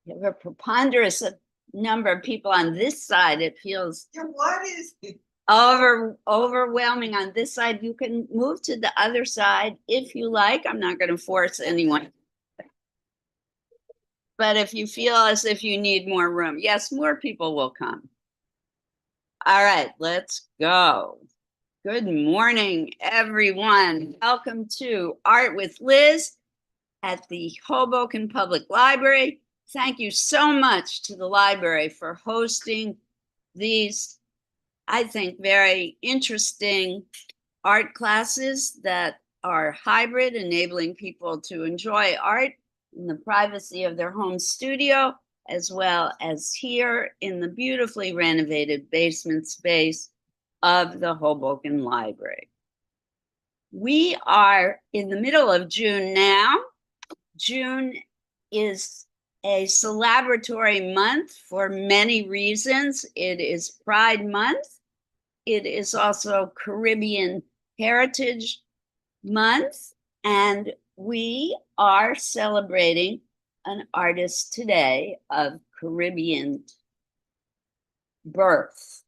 We have a preponderance of number of people on this side. It feels Yeah, what is it? overwhelming on this side. You can move to the other side if you like. I'm not going to force anyone. But if you feel as if you need more room, yes, more people will come. All right, let's go. Good morning, everyone. Welcome to Art with Liz at the Hoboken Public Library. Thank you so much to the library for hosting these, I think, very interesting art classes that are hybrid, enabling people to enjoy art in the privacy of their home studio, as well as here in the beautifully renovated basement space of the Hoboken Library. We are in the middle of June now. June is a celebratory month for many reasons. It is Pride Month. It is also Caribbean Heritage Month, and we are celebrating an artist today of Caribbean birth.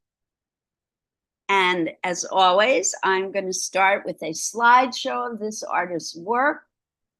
And as always, I'm going to start with a slideshow of this artist's work.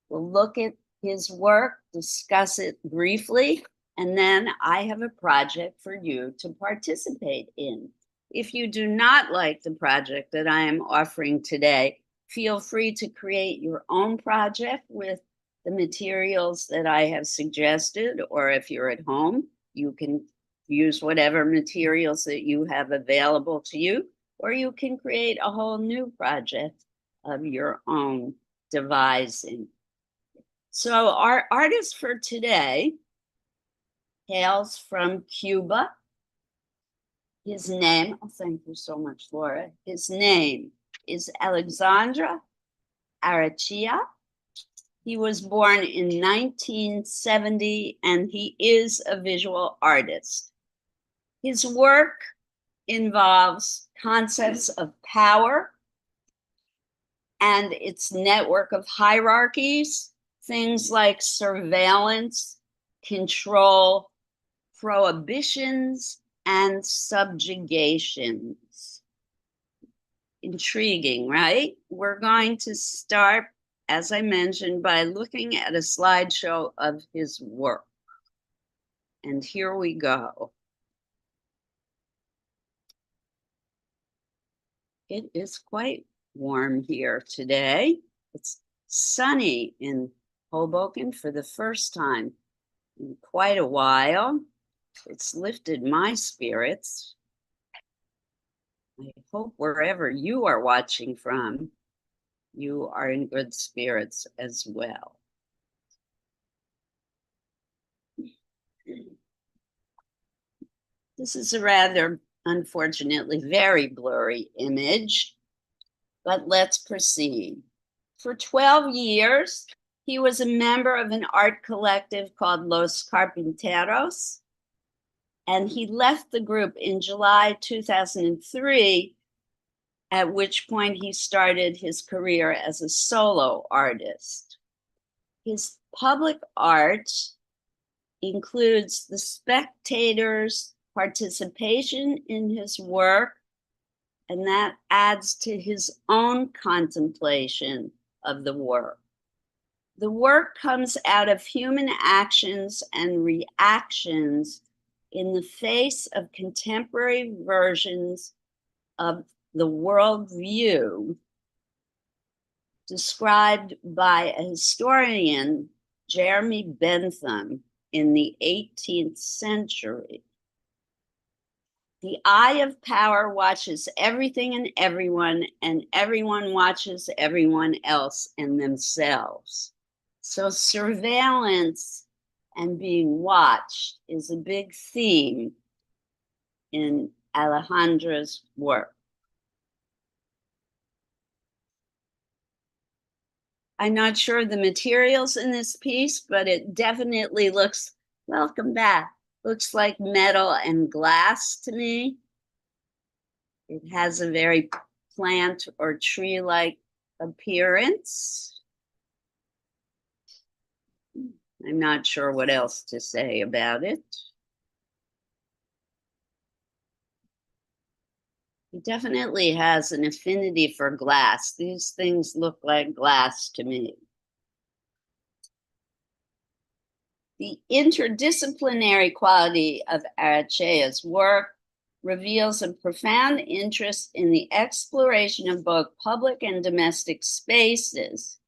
We'll look at his work, discuss it briefly, and then I have a project for you to participate in. If you do not like the project that I am offering today, feel free to create your own project with the materials that I have suggested, or if you're at home, you can use whatever materials that you have available to you, or you can create a whole new project of your own devising. So our artist for today hails from Cuba. His name, oh, thank you so much, Laura. His name is Alexandre Arrechea. He was born in 1970 and he is a visual artist. His work involves concepts of power and its network of hierarchies, things like surveillance, control, prohibitions, and subjugations. Intriguing, right? We're going to start, as I mentioned, by looking at a slideshow of his work. And here we go. It is quite warm here today. It's sunny in Hoboken for the first time in quite a while. It's lifted my spirits. I hope wherever you are watching from, you are in good spirits as well. This is a rather, unfortunately, very blurry image, but let's proceed. For 12 years, he was a member of an art collective called Los Carpinteros, and he left the group in July 2003, at which point he started his career as a solo artist. His public art includes the spectators' participation in his work, and that adds to his own contemplation of the work. The work comes out of human actions and reactions in the face of contemporary versions of the worldview described by a historian, Jeremy Bentham, in the 18th century. The eye of power watches everything and everyone watches everyone else and themselves. So surveillance and being watched is a big theme in Alejandro's work. I'm not sure of the materials in this piece, but it definitely looks, welcome back, looks like metal and glass to me. It has a very plant or tree-like appearance. I'm not sure what else to say about it. He definitely has an affinity for glass. These things look like glass to me. The interdisciplinary quality of Arechea's work reveals a profound interest in the exploration of both public and domestic spaces.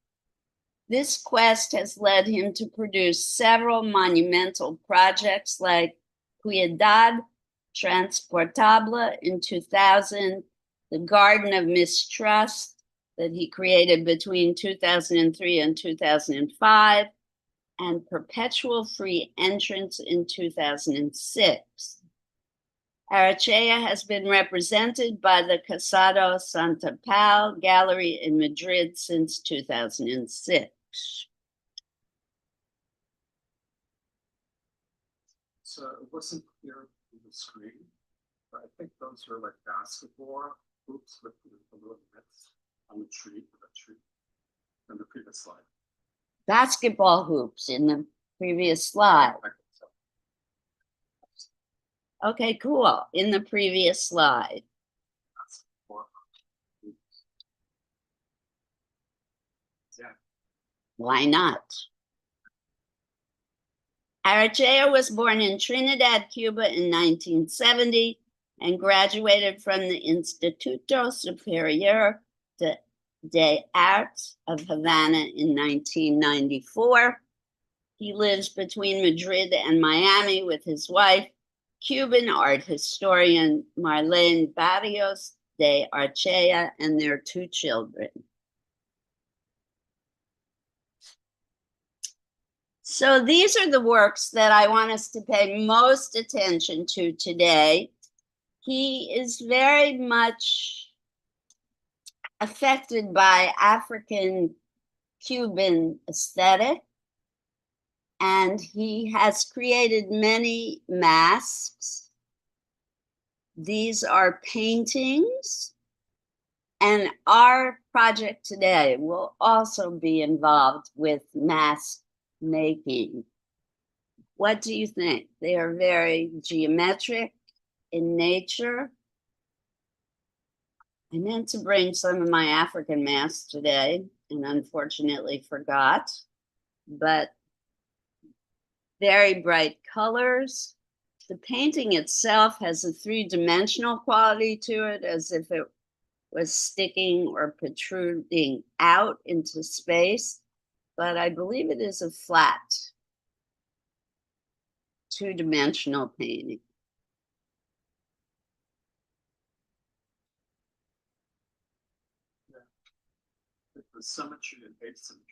This quest has led him to produce several monumental projects like Ciudad Transportable in 2000, the Garden of Mistrust that he created between 2003 and 2005, and Perpetual Free Entrance in 2006. Arechea has been represented by the Casado Santa Pau Gallery in Madrid since 2006. So it wasn't clear on the screen, but I think those are like basketball hoops with the little nets on the tree, from the previous slide. Basketball hoops in the previous slide. Okay, cool. In the previous slide. Yeah. Why not? Arechea was born in Trinidad, Cuba in 1970 and graduated from the Instituto Superior de Artes of Havana in 1994. He lives between Madrid and Miami with his wife, Cuban art historian Marlene Barrios de Arechea, and their 2 children. So these are the works that I want us to pay most attention to today. He is very much affected by African Cuban aesthetic, and he has created many masks. These are paintings, and our project today will also be involved with mask making. What do you think? They are very geometric in nature. I meant to bring some of my African masks today and unfortunately forgot, but very bright colors. The painting itself has a 3-dimensional quality to it, as if it was sticking or protruding out into space, but I believe it is a flat 2-dimensional painting. The symmetry and asymmetry.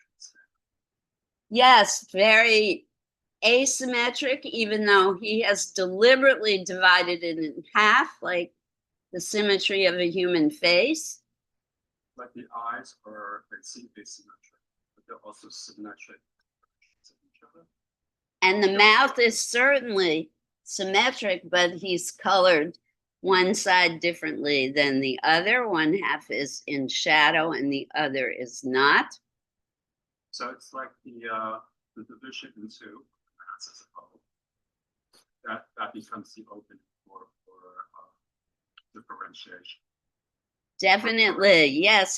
Yes, very asymmetric, even though he has deliberately divided it in half, like the symmetry of a human face. Like the eyes are, they seem asymmetric, but they're also symmetric. And the mouth is certainly symmetric, but he's colored one side differently than the other. One half is in shadow and the other is not. So it's like the division into mass as a whole. That becomes the opening for differentiation. Definitely, yes.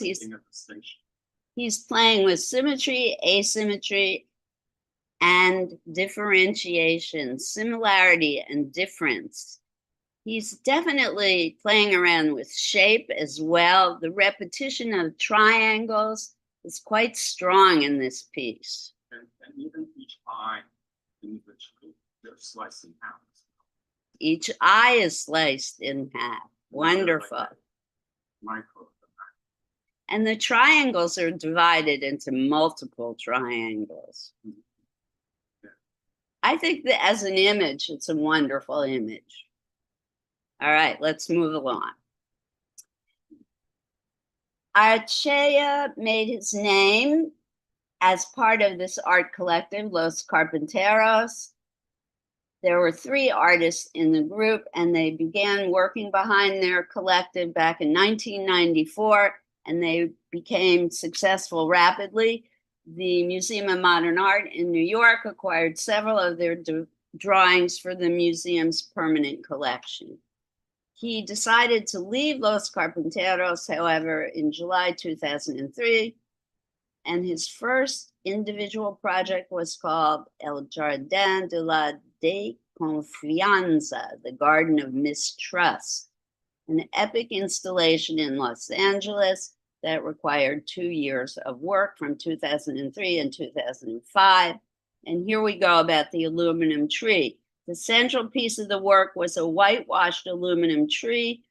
He's playing with symmetry, asymmetry, and differentiation, similarity and difference. He's definitely playing around with shape as well. The repetition of triangles is quite strong in this piece. And even each eye individually, they're sliced in half. Each eye is sliced in half. Wonderful. Like micro. And the triangles are divided into multiple triangles. Mm-hmm. Yeah. I think that as an image, it's a wonderful image. All right, let's move along. Arechea made his name as part of this art collective, Los Carpinteros. There were 3 artists in the group, and they began working behind their collective back in 1994, and they became successful rapidly. The Museum of Modern Art in New York acquired several of their drawings for the museum's permanent collection. He decided to leave Los Carpinteros, however, in July 2003, and his first individual project was called El Jardin de la Desconfianza, the Garden of Mistrust, an epic installation in Los Angeles that required 2 years of work from 2003 and 2005. And here we go about the aluminum tree. The central piece of the work was a whitewashed aluminum tree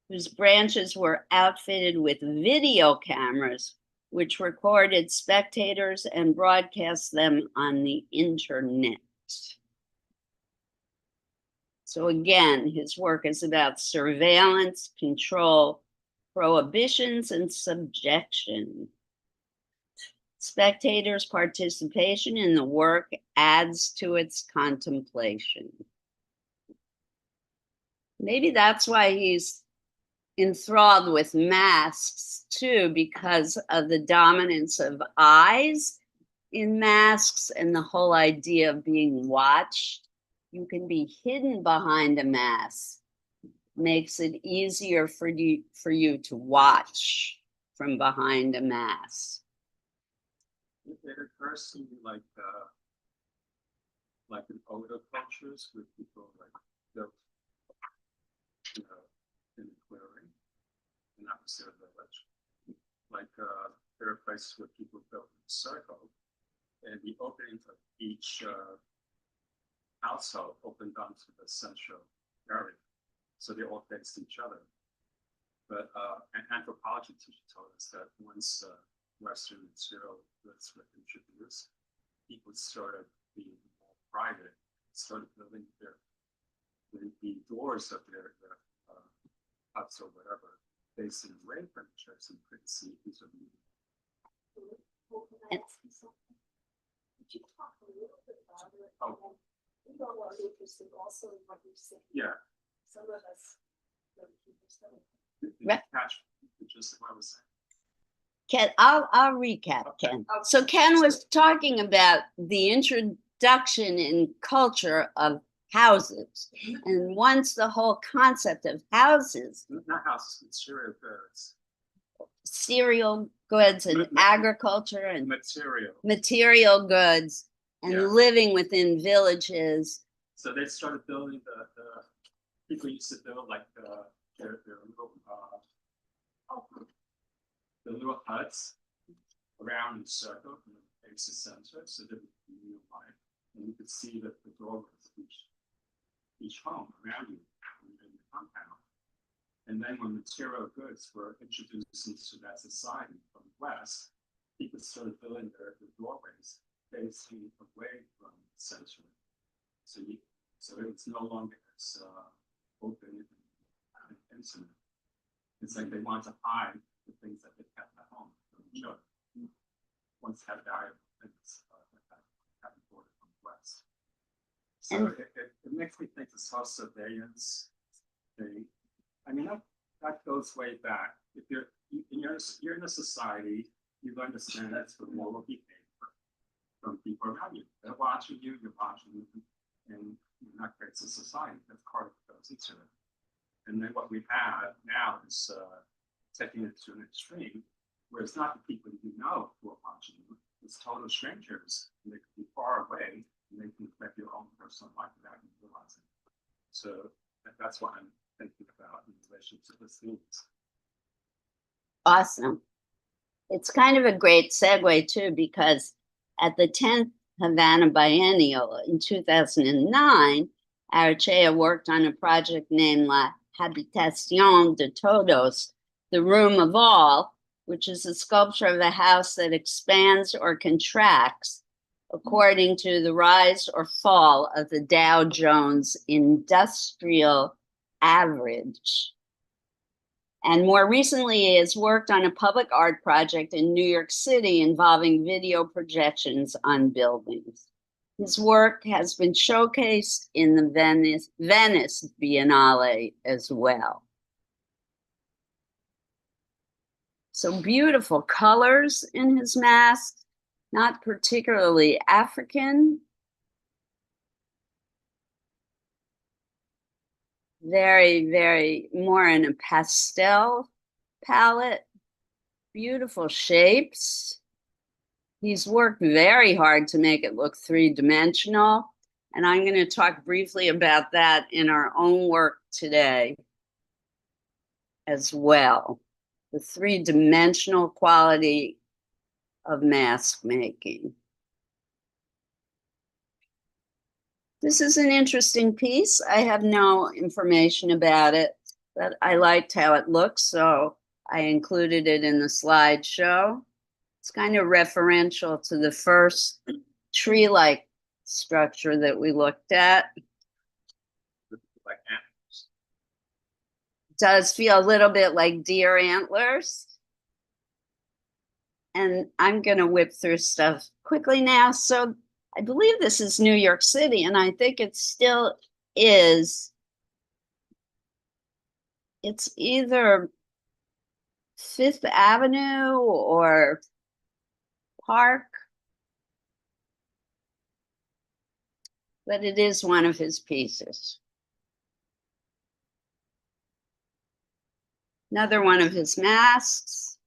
whose branches were outfitted with video cameras, which recorded spectators and broadcast them on the internet. So again, his work is about surveillance, control, prohibitions, and subjection. Spectators' participation in the work adds to its contemplation. Maybe that's why he's enthralled with masks too, because of the dominance of eyes in masks and the whole idea of being watched. You can be hidden behind a mask. Makes it easier for you to watch from behind a mask. It occurs to me like in older cultures where people like built, you know, in the clearing, and not necessarily a village. Like there are places where people built in a circle, and the openings of each household opened onto the central area, so they all faced each other. But an anthropology teacher told us that once Western material goods were introduced, people started being more private, started building the doors of their huts or whatever, facing away from each other, so you couldn't see who's of you. Could you talk a little bit about it? Oh. We got a lot interested also in what you're saying. Yeah. Some of us don't keep this up. Did you catch just what I was saying? Ken, I'll recap, Ken. So Ken was talking about the introduction in culture of houses. And once the whole concept of houses, Not houses, but cereal goods. cereal goods and agriculture and material goods and living within villages. So they started building the people used to build like the little huts around in a circle from the base to center, so that would be nearby, and you could see that the doorways of each home around you in the compound. And then when material goods were introduced into that society from the West, people started building their doorways facing away from the center. So it was no longer as open and intimate. It's like they wanted to hide the things that they kept at home from each other. Once had valuable things that imported from the West. So it makes me think the self-surveillance thing. I mean, that goes way back. If you're in a society, you understand that's the moral behavior from people around you. They're watching you, you're watching them, and that creates a society that's part of what goes into it. And then what we have now is taking it to an extreme, where it's not the people you know who are watching you, it's total strangers. And they could be far away, and they can affect your own personal life without you realizing. So that's what I'm thinking about in relation to the themes. Awesome. It's kind of a great segue too, because at the 10th Havana Biennial in 2009, Arrechea worked on a project named La Habitación de Todos, the Room of All, which is a sculpture of a house that expands or contracts according to the rise or fall of the Dow Jones Industrial Average. And more recently, he has worked on a public art project in New York City involving video projections on buildings. His work has been showcased in the Venice Biennale as well. So beautiful colors in his mask, not particularly African. Very, very more in a pastel palette. Beautiful shapes. He's worked very hard to make it look three-dimensional, and I'm going to talk briefly about that in our own work today as well. The three-dimensional quality of mask making. This is an interesting piece. I have no information about it, but I liked how it looks, so I included it in the slideshow. It's kind of referential to the first tree-like structure that we looked at. Like antlers. Does feel a little bit like deer antlers. And I'm going to whip through stuff quickly now. So I believe this is New York City, and I think it still is. It's either Fifth Avenue or Park, but it is one of his pieces. Another one of his masks.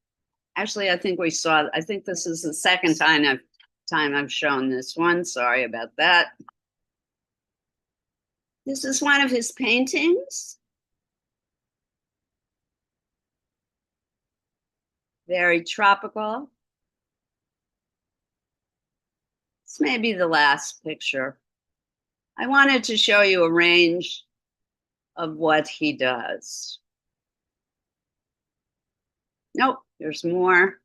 Actually, I think this is the second time I've shown this one. Sorry about that. This is one of his paintings. Very tropical. This may be the last picture. I wanted to show you a range of what he does. Nope, there's more.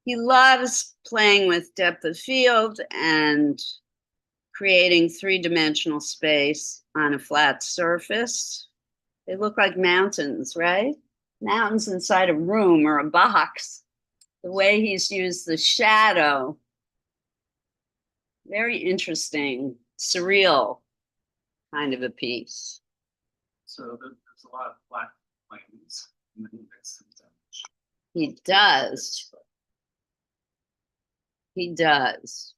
He loves playing with depth of field and creating three-dimensional space on a flat surface. They look like mountains, right? Mountains inside a room or a box. The way he's used the shadow. Very interesting, surreal kind of a piece. So there's a lot of flat planes. And then he makes them down. He does. He does.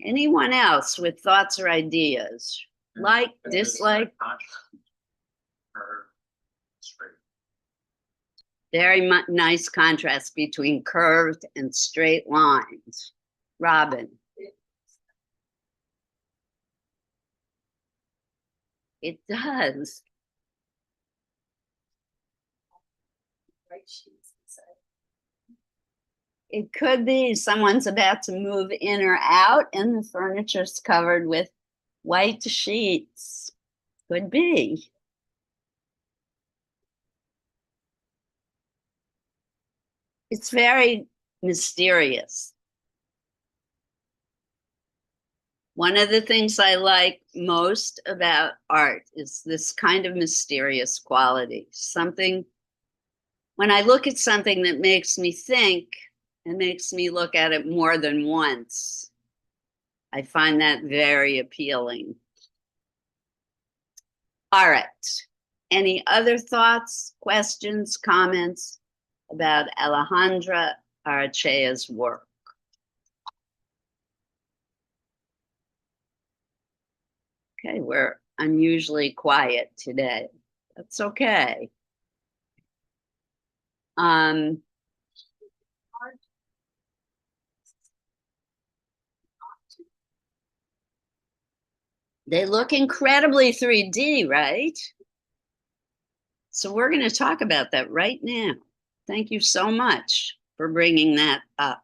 Anyone else with thoughts or ideas? Like, And there's dislike? contrast or straight. Very nice contrast between curved and straight lines. Robin. It does. Right sheets inside. It could be someone's about to move in or out and the furniture's covered with white sheets. Could be. It's very mysterious. One of the things I like most about art is this kind of mysterious quality. Something, when I look at something that makes me think and makes me look at it more than once, I find that very appealing. All right. Any other thoughts, questions, comments about Alejandra Arrachea's work? Okay, we're unusually quiet today. That's okay. They look incredibly 3D, right? So we're going to talk about that right now. Thank you so much for bringing that up.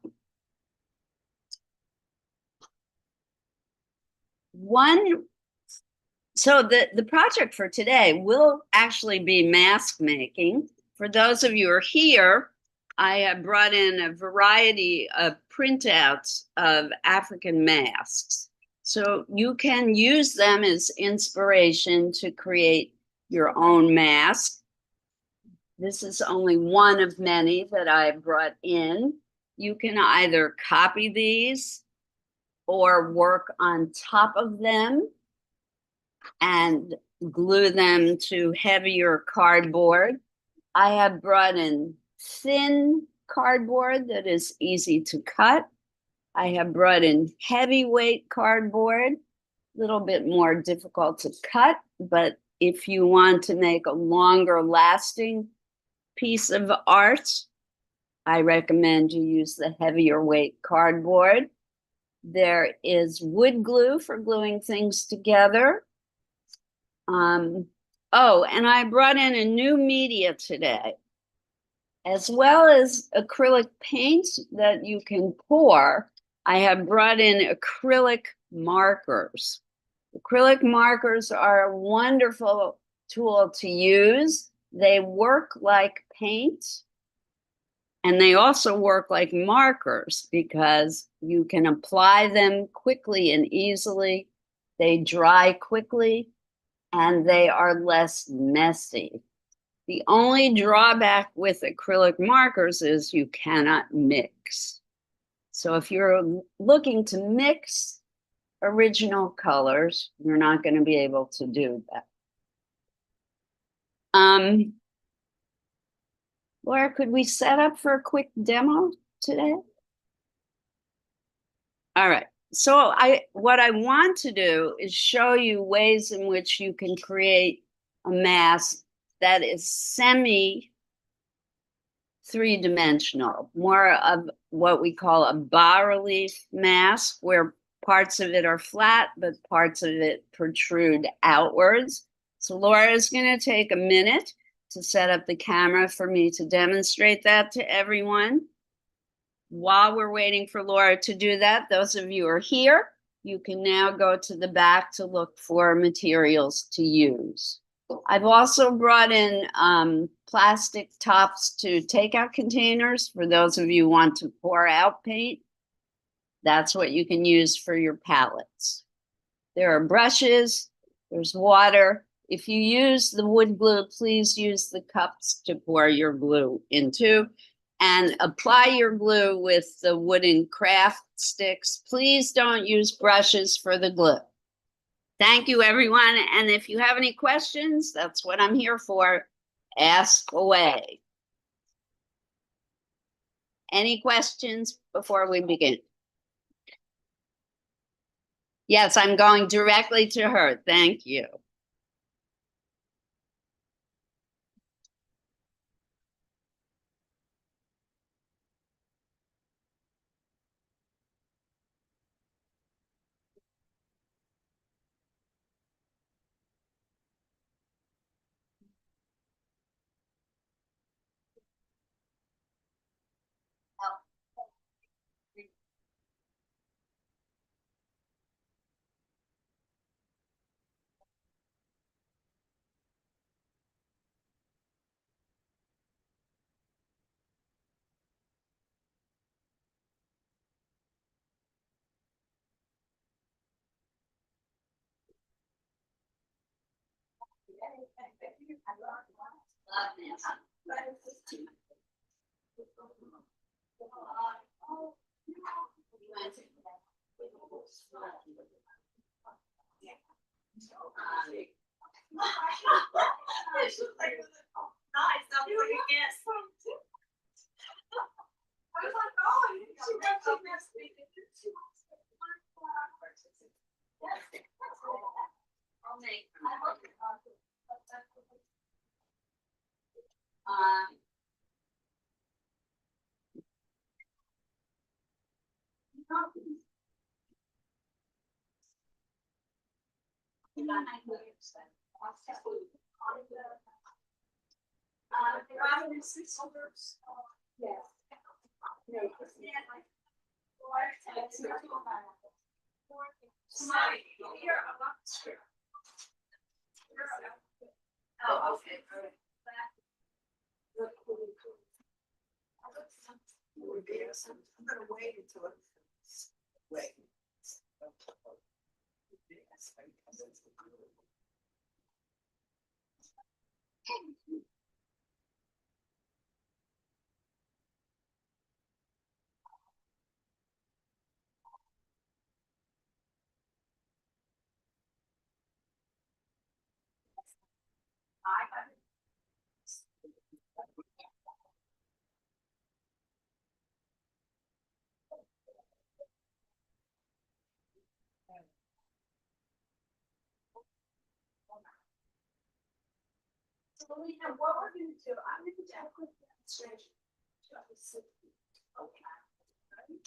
So the project for today will actually be mask making. For those of you who are here, I have brought in a variety of printouts of African masks. So you can use them as inspiration to create your own mask. This is only one of many that I brought in. You can either copy these or work on top of them and glue them to heavier cardboard. I have brought in thin cardboard that is easy to cut. I have brought in heavyweight cardboard, a little bit more difficult to cut, but if you want to make a longer lasting piece of art, I recommend you use the heavier weight cardboard. There is wood glue for gluing things together. Oh, and I brought in a new media today, as well as acrylic paint that you can pour. I have brought in acrylic markers. Acrylic markers are a wonderful tool to use. They work like paint, and they also work like markers because you can apply them quickly and easily. They dry quickly, and they are less messy. The only drawback with acrylic markers is you cannot mix. So if you're looking to mix original colors, you're not going to be able to do that. Laura, could we set up for a quick demo today? All right. So what I want to do is show you ways in which you can create a mask that is semi three-dimensional, more of what we call a bas-relief mask, where parts of it are flat, but parts of it protrude outwards. So Laura is going to take a minute to set up the camera for me to demonstrate that to everyone. While we're waiting for Laura to do that, those of you who are here, you can now go to the back to look for materials to use. I've also brought in plastic tops to takeout containers for those of you who want to pour out paint. That's what you can use for your palettes. There are brushes, there's water. If you use the wood glue, please use the cups to pour your glue into, and apply your glue with the wooden craft sticks. Please don't use brushes for the glue. Thank you, everyone. And if you have any questions, that's what I'm here for. Ask away. Any questions before we begin? Yes, I'm going directly to her. Thank you. Oh, okay. I'm gonna wait until it's wait. Lena, what we're gonna do, I'm gonna do a quick demonstration. Okay. Ready?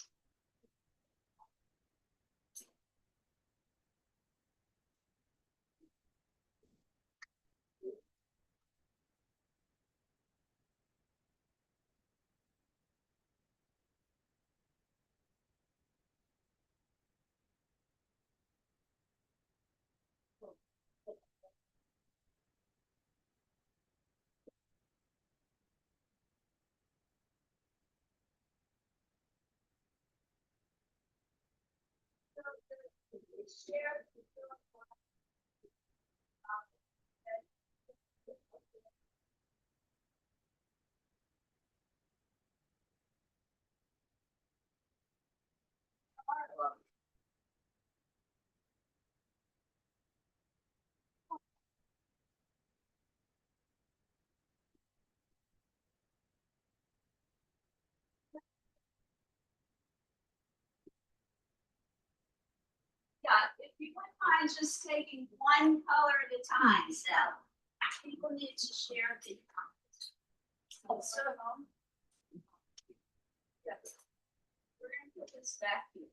Share. Yeah, if you wouldn't mind just taking one color at a time, so people need to share the. So. Yes. We're gonna put this back here.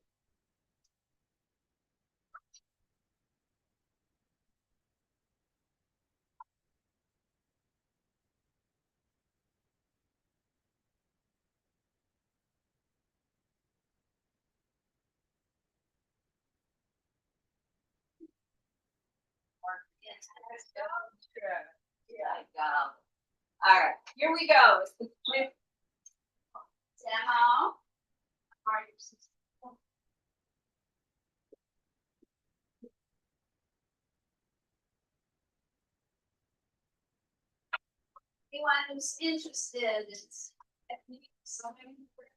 Yes, let's go. Sure. Here I go. All right, here we go. It's the quick demo. Anyone who's interested in techniques of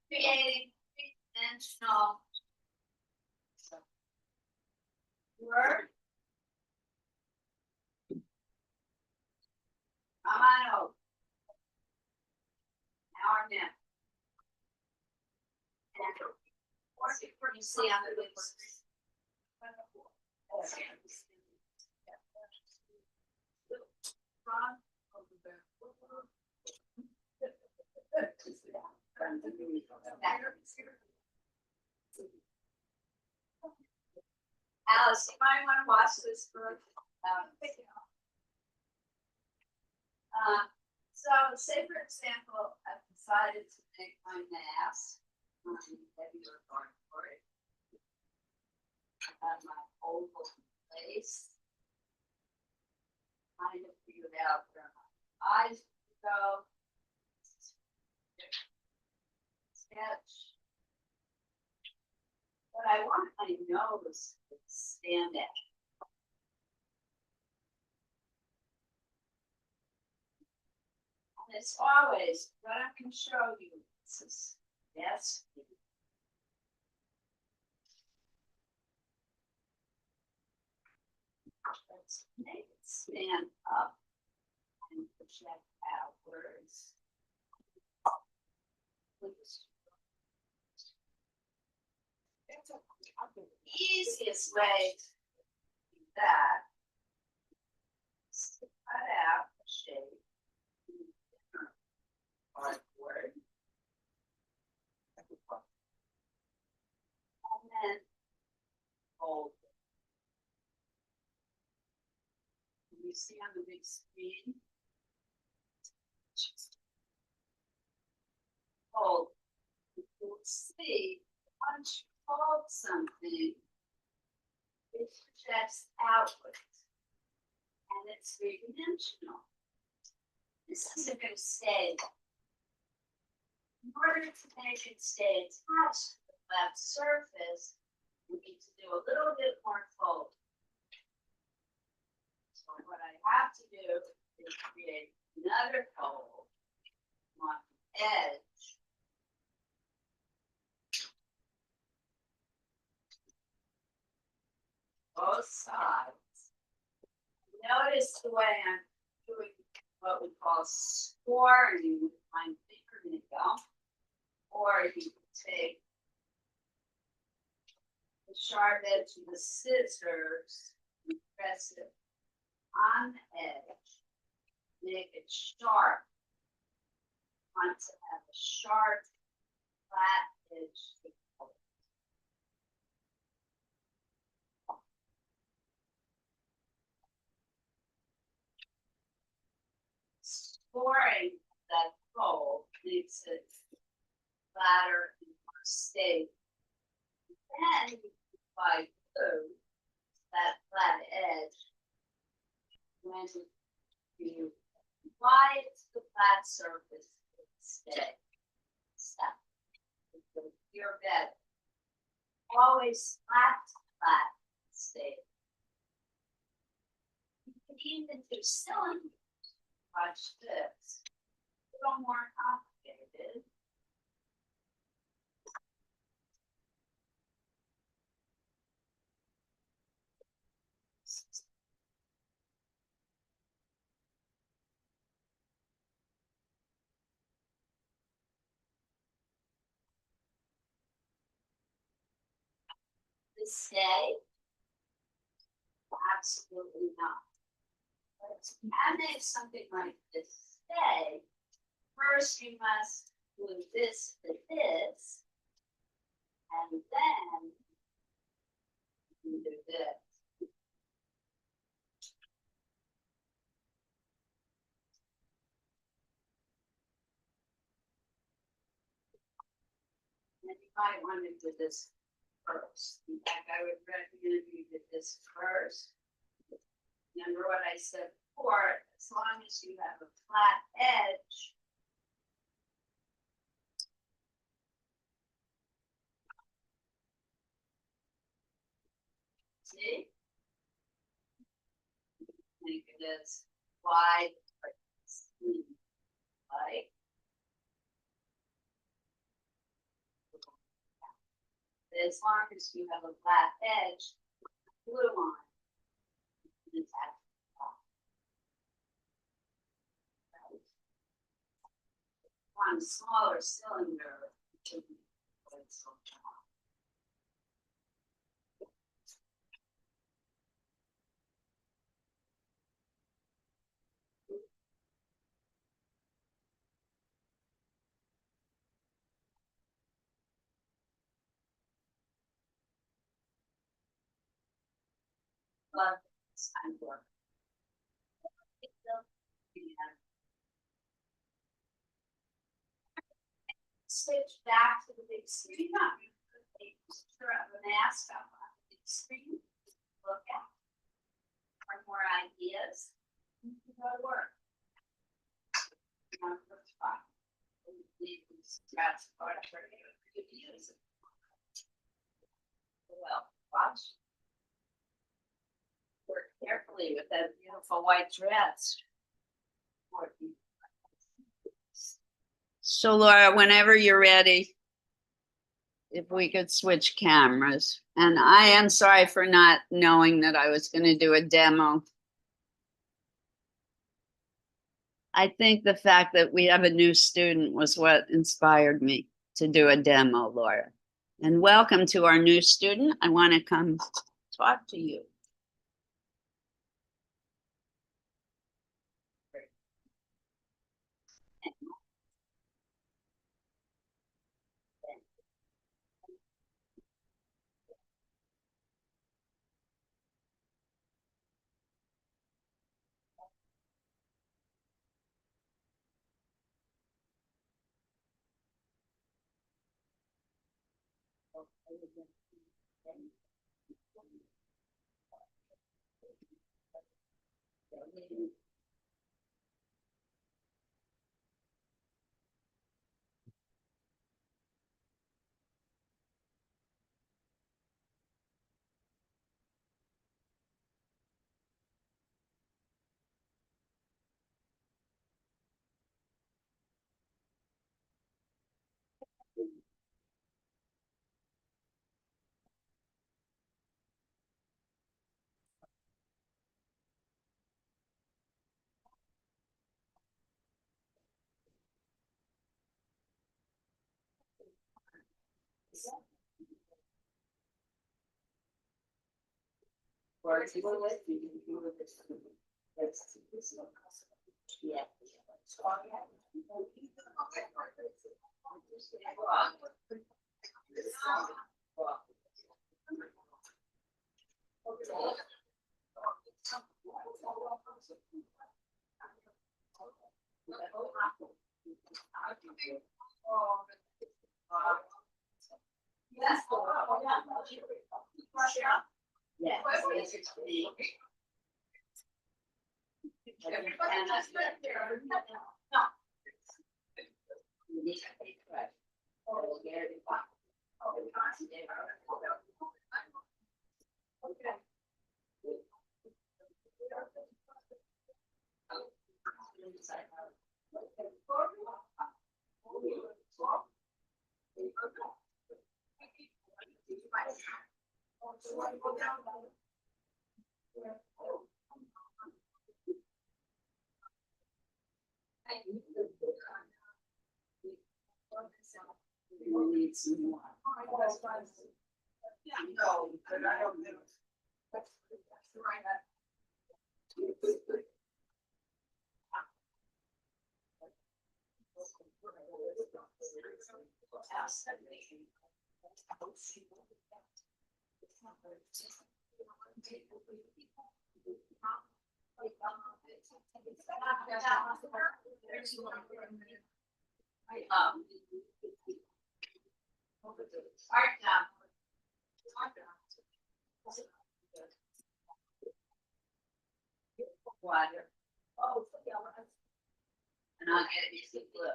creating three-dimensional work. Come on over. Now or now. And what you see on the big screen. Alice, you might want to watch this for so say for example, I've decided to make my mask heavier going for it. I have my oval place. Kind of figured out where my eyes go. Sketch. But I want my nose to stand out. And it's always what I can show you. This is yes. Let's make it stand up and project outwards. The easiest way to do that is to cut out the shape artwork. And then fold it. You see on the big screen. Fold. You'll see once you fold something, it projects outwards. And it's three-dimensional. This isn't going to stay. In order to make it stay attached to the flat surface, we need to do a little bit more fold. So what I have to do is create another fold on the edge. Both sides. Notice the way I'm doing what we call scoring with my fingernail, or you can take the sharp edge of the scissors and press it on the edge make it sharp. Want to have a sharp, flat edge. to color. Scoring that fold makes it flatter and more stable. Then you apply glue, that flat edge. When you apply it to the flat surface, it stays. Step. Your bed. Always flat, stay. You can even do cylinders. Watch this. A little more complicated. This stay? Absolutely not. But to manage something like this stay, first you must glue this to this, and then you do this. And you might want to do this first. In fact, I would recommend you did this first. Remember what I said before, as long as you have a flat edge. See? Make it as wide like. As long as you have a flat edge, glue on. And attach it off. One smaller cylinder. To be so long. But it's kind of work. Switch back to the big screen. Not you put a picture of a mask up on the big screen. Look at for more ideas. You can go to work. Number 5. That's part of your use. Well, watch. Work carefully with that beautiful white dress. So Laura, whenever you're ready, if we could switch cameras. And I am sorry for not knowing that I was going to do a demo. I think the fact that we have a new student was what inspired me to do a demo, Laura. And welcome to our new student. I want to come talk to you. Yeah. Yes. We'll need some more. Yeah, no, but I don't know. That's right. Water. Oh, and I'll get these look.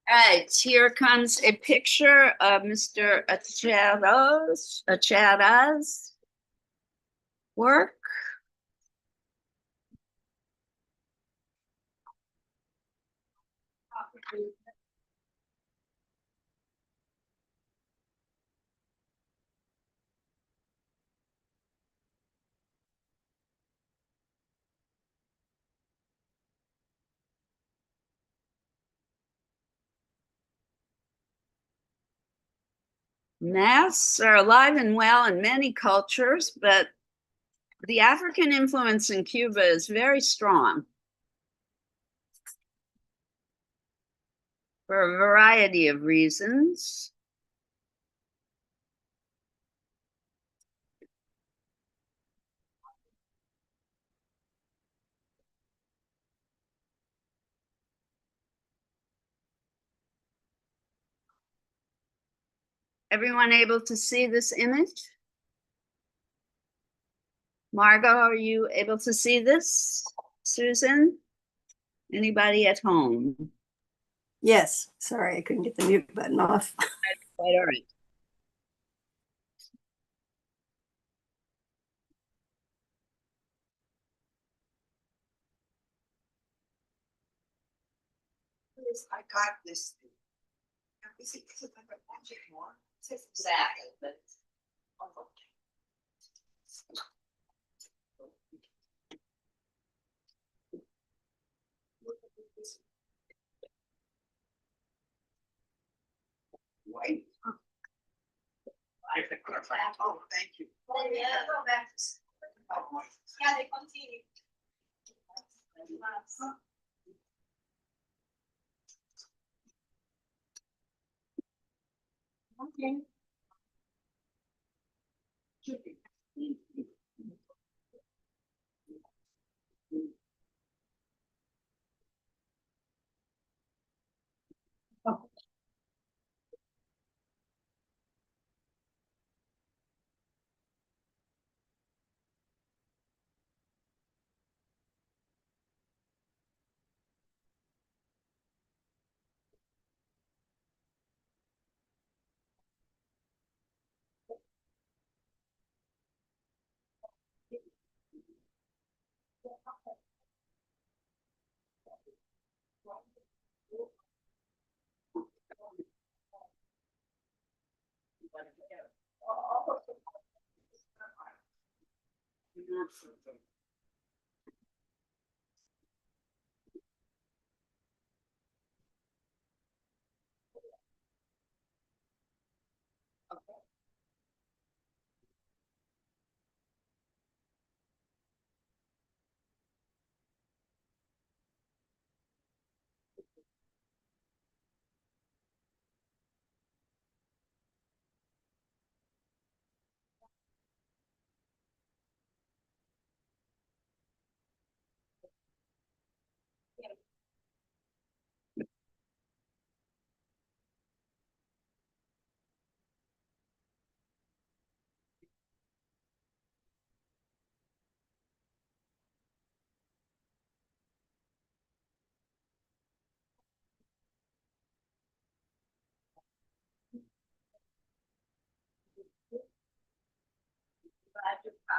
All right, here comes a picture of Mr. Achara's work. Masks are alive and well in many cultures, but the African influence in Cuba is very strong for a variety of reasons. Everyone able to see this image? Margot, are you able to see this? Susan? Anybody at home? Yes, sorry, I couldn't get the mute button off. Quite all right. I got this thing. Is it like a magic wand? Exactly, but. White. Oh, thank you. Well, yeah, go back to school. Yeah, they continue. Okay.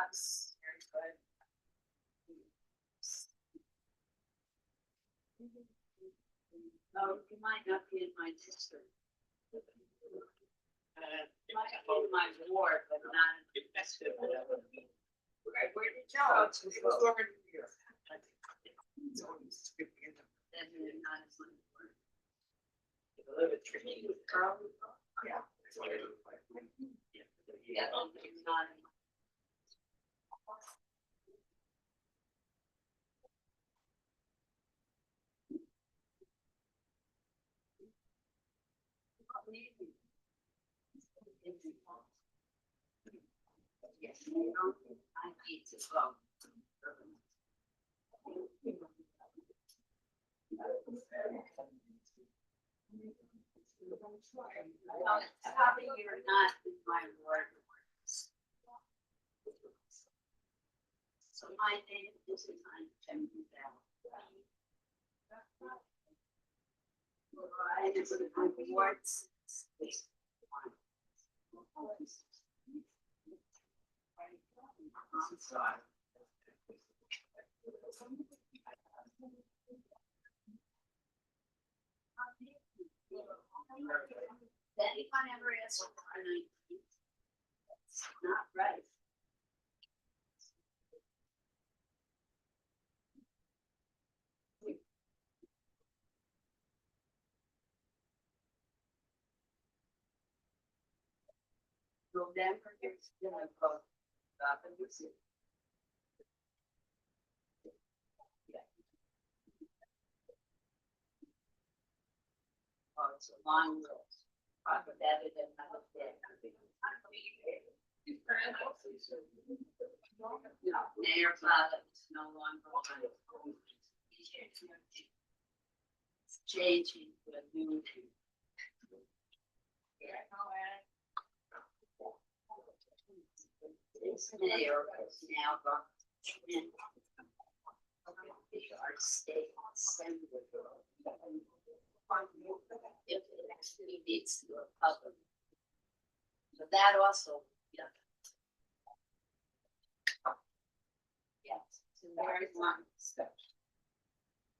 That's very good. Oh, you might not be in my district. You might be in my ward, but not. Where did you go to? It was over here. It's always speaking of- Then you're not as much ward. Yeah. Yeah, you're not. Yes, I need to go. Probably you're not in my ward. So my name is on I is on wards. Did anyone ever ask for a 19? That's not right. November, it's gonna go up and you see. Oh, it's a long road. Probably better than I looked at. No, Mayor Father is no longer on. It's changing to a new. This mayor is now going to. Our state assembly. If it actually needs to go public. So that also, yeah. Yes, it's a very long discussion.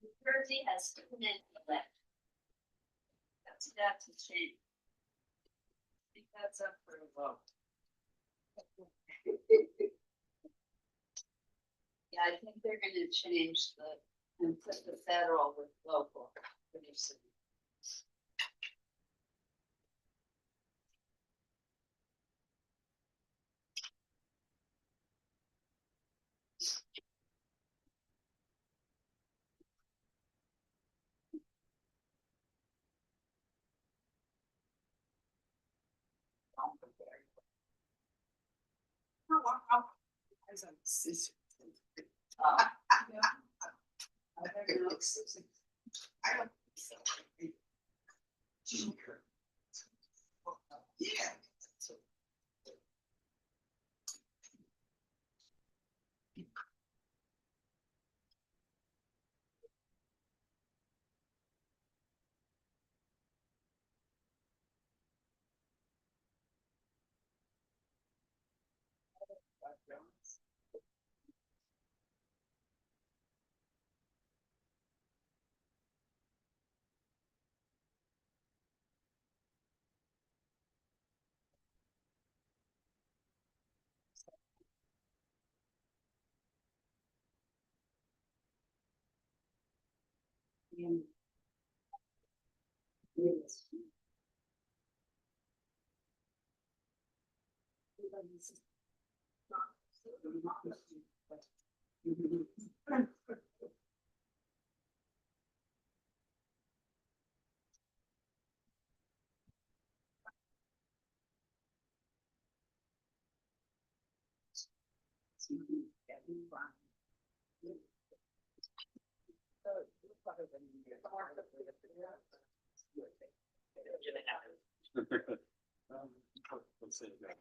New Jersey has too many elections. That's a shame. I think that's up for a vote. Yeah, I think they're gonna change and put the federal with local pretty soon. As a sister. I don't know. I don't. Yeah. Let's say that.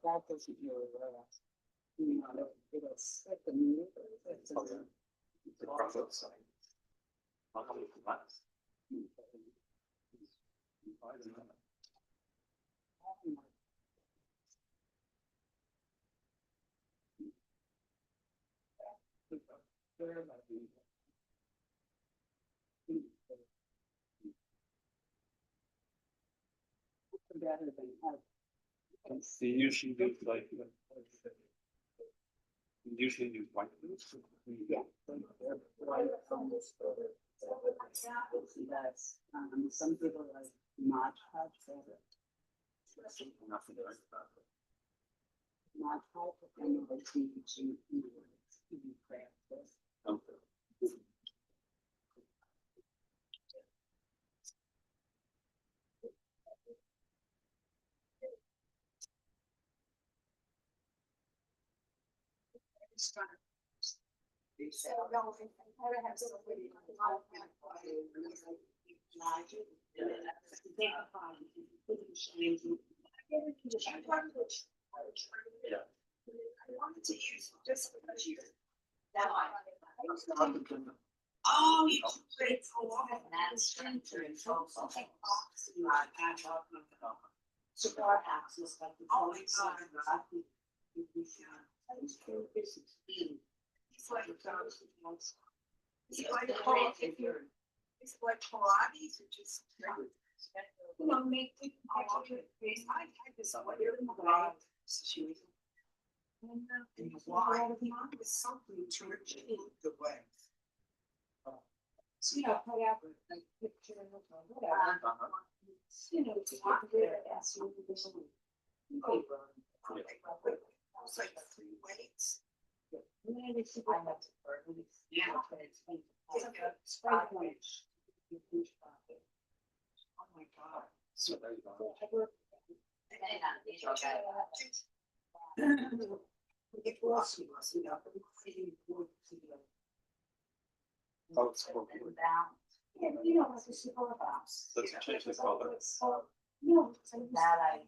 That doesn't really work. You know, it'll set the mood. The process. I'll have it for last. They usually do like. Usually use white. Yeah. Some people like Mod Podge better. Nothing like that. Mod Podge, but then they teach you practice. Okay. So, no, I have somebody. Yeah. I wanted to use it just because you. Other than the- Oh, you played so long. That's true. Cigar access, like. Oh, my God. He's like, it's like Pilates or just. You know, make it. I had this other situation. And why? He was something to change the way. You know, put out like picture or whatever. You know, to get rid of that. So you just- It was like 3 weights. And then it's- I have to burn it. Yeah. But it's been- Spray point. Oh my God. So there you go. It was, you know, feeding wood to the. Oh, it's cool. Yeah, you know, like the cigar box. Let's change the color. No, it's like that I.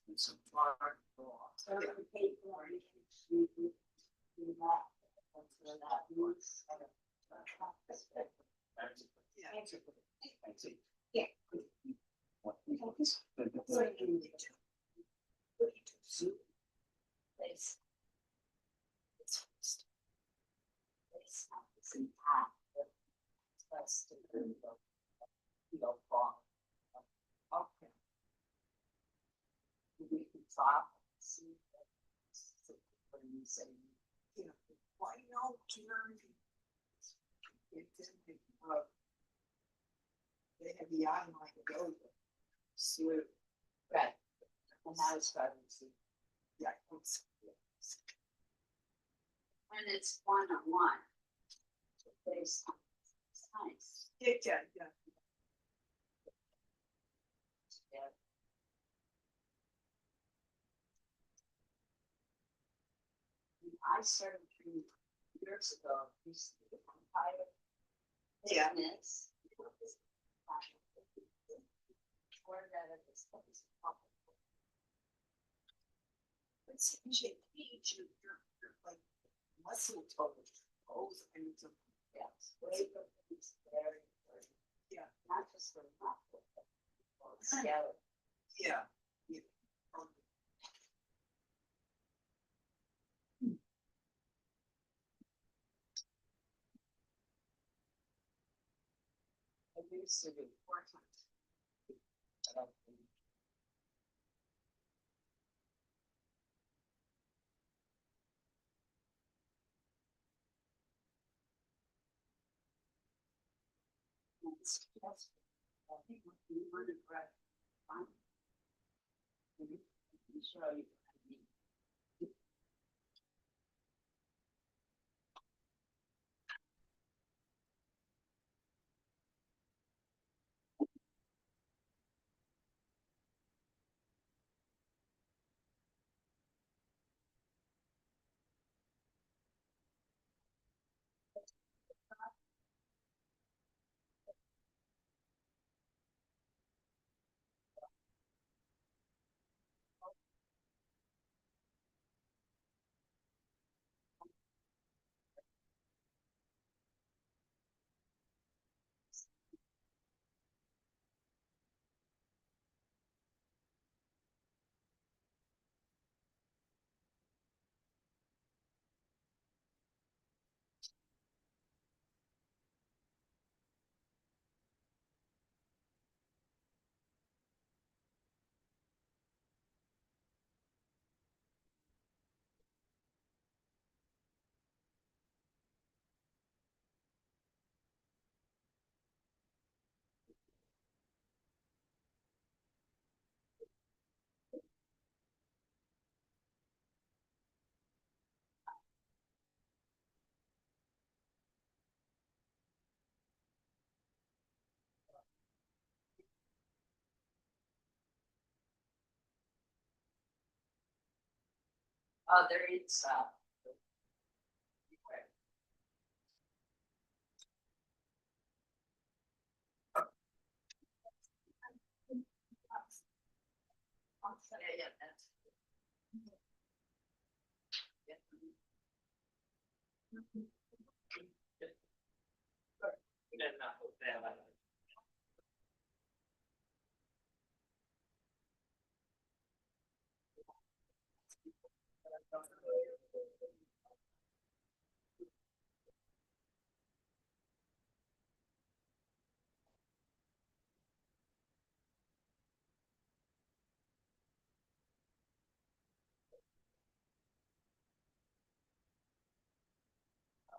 It's a far. Yeah. Place. Place is in half. That's the good. You know, fall. Okay. We can talk. See. When you say. Why no, Jeremy? They have the eye like a goat. Sweet. Right. And now it's starting to. Yeah. When it's one-on-one. It's nice. Yeah. Yeah. I started 3 years ago, used to be a entire Yeah. business. Where that is, It's usually you're like muscle toes, and it's a. yes, way from it's very, very, Yeah. not just for muscle, but for skeleton. Yeah. I used to be 4 times. I don't think. It's just, I think what you would have read, fine. I'm sure you. Oh, they're inside. Yeah, yeah, that's.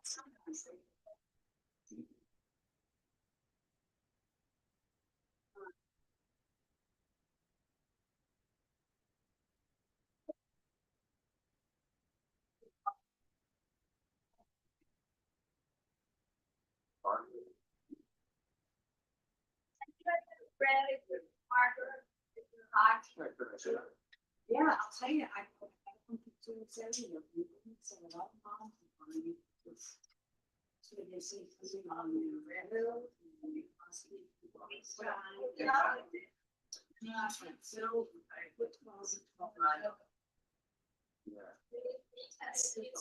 Sometimes they. Ready with Margaret, if you're hot. Yeah, I'll tell you, I don't think so, it's everywhere. We couldn't say a lot of moms are finding it. So they say something on the railroad, and they possibly. Yeah. Yeah, so I put 12. Yeah. That's it.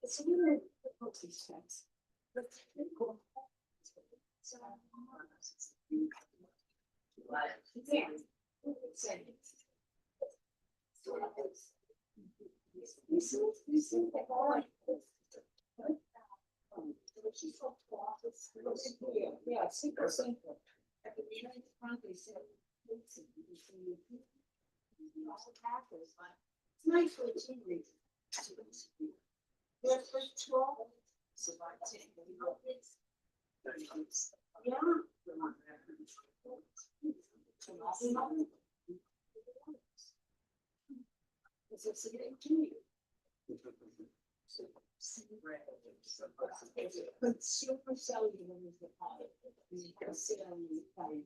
It's a really difficult sense. But it's pretty cool. Yeah, super simple. At the end of the front, they said, it's nice for the teen reasons. They're for 12. So I take the it's. Yeah. It's a good to but super cellular is the product. You can sit on the plane.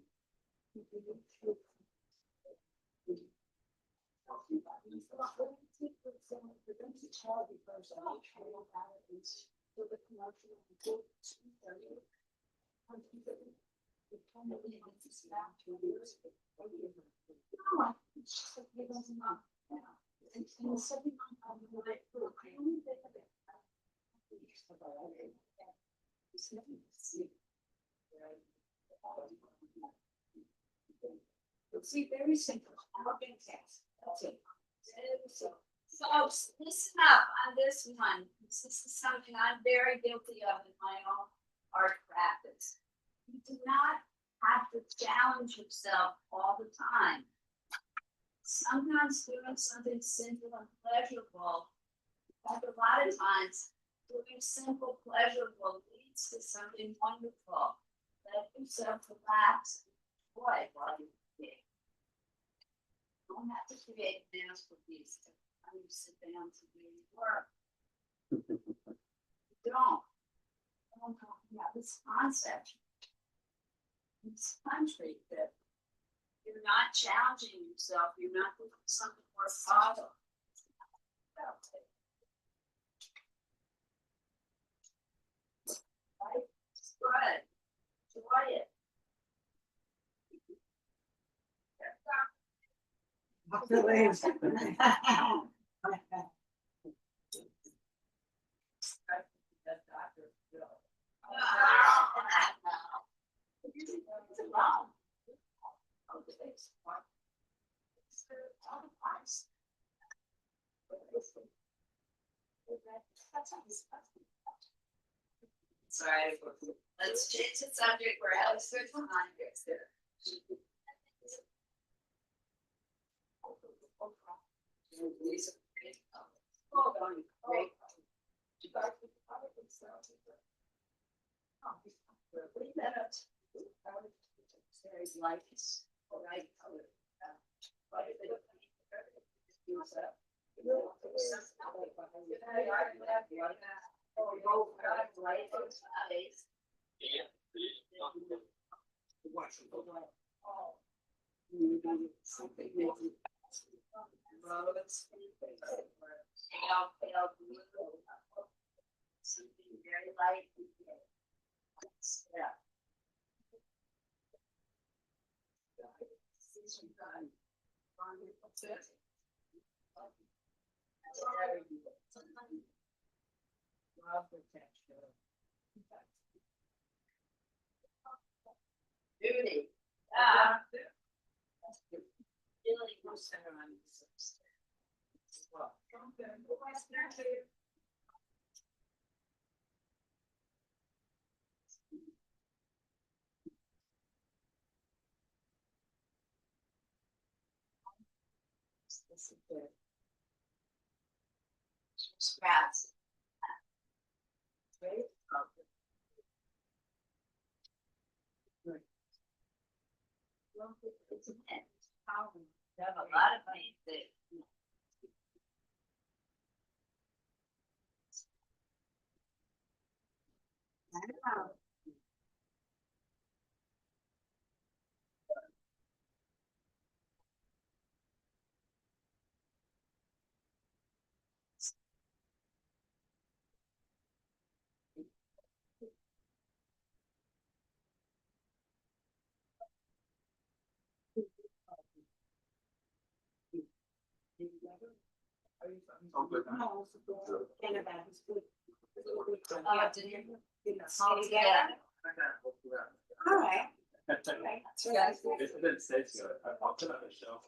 See, very simple. How big text. That's it. So listen up on this one. This is something I'm very guilty of in my own art practice. You do not have to challenge yourself all the time. Sometimes doing something simple and pleasurable, like a lot of times, doing simple, pleasurable leads to something wonderful. Let yourself relax and enjoy while you create. You don't have to create a masterpiece to time you sit down to do your work. You don't. I'm talking about this concept. This country that you're not challenging yourself, you're not doing something worthwhile. Right? It's good. Enjoy it. Sorry, let's change the subject. We're out of switch on here. Hold on, great. Bring that up. Very light, all right, color. Something very light. Yeah. Beauty. Really no center on this. Scraps. Right? Well, it's a net. They have a lot of money there. Wow. Oh, good. Did you? All together? All right. It didn't say so. I popped it on the shelf.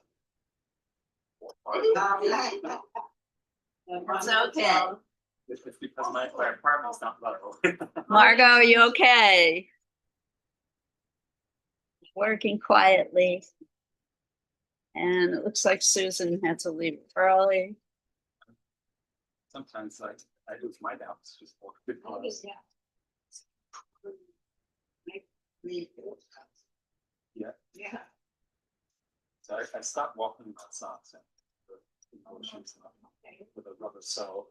It's okay. It's because my apartment's not level. Margot, are you okay? Working quietly. And it looks like Susan had to leave early. Sometimes I lose my doubts just for good cause. Yeah. Yeah. So I stopped walking without socks and the shoes on with a rubber sole.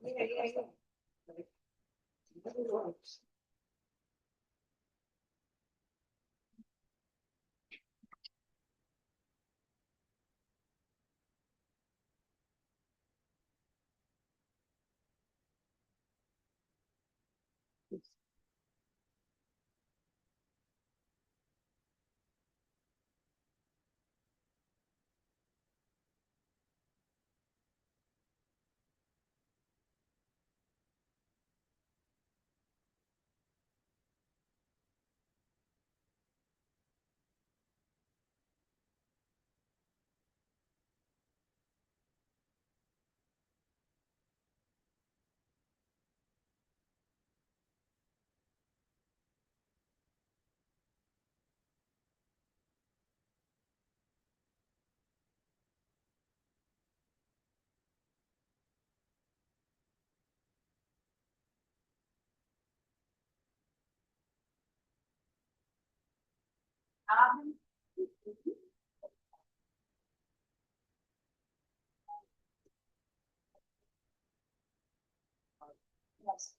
Yes.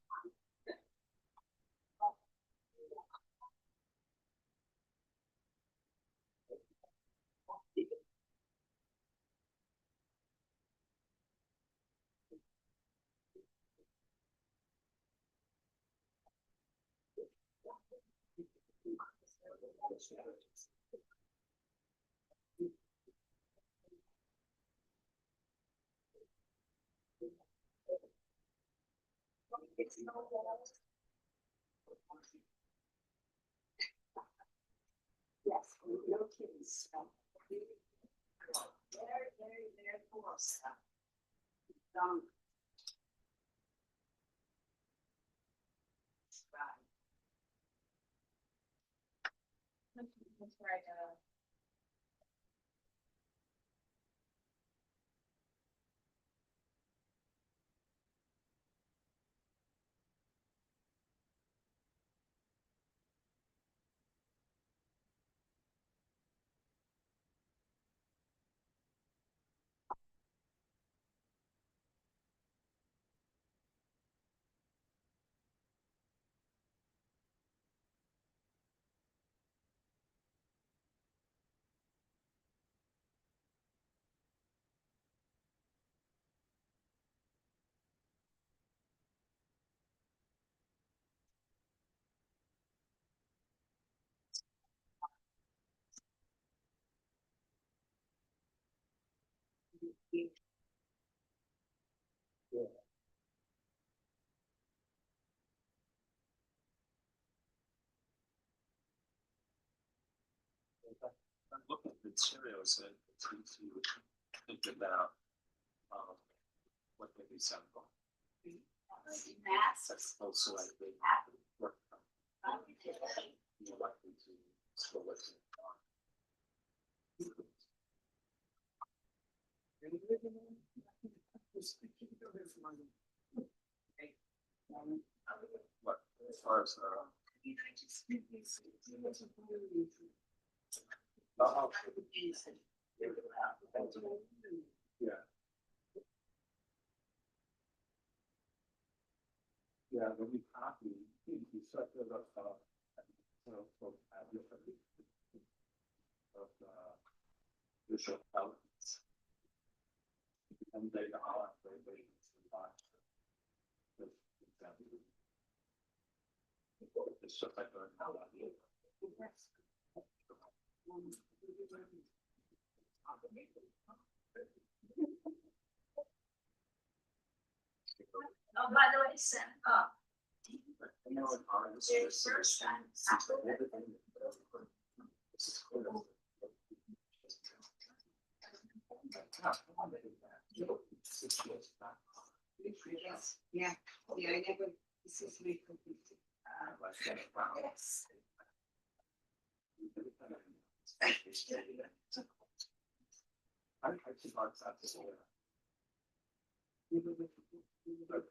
Yes, no kids. Very cool stuff. Right. That's right. I'm looking at materials and to think about what may be sample. Mass. That's also like the work. More likely to scroll it. What as far as yeah. Yeah, when we copy, we set it up, so have different of visual elements. And they are very it's just like Oh, by the way, Sam, you know, an artist there's first time. Yeah, yeah, I never, this is me. Yes. I think like that as well. But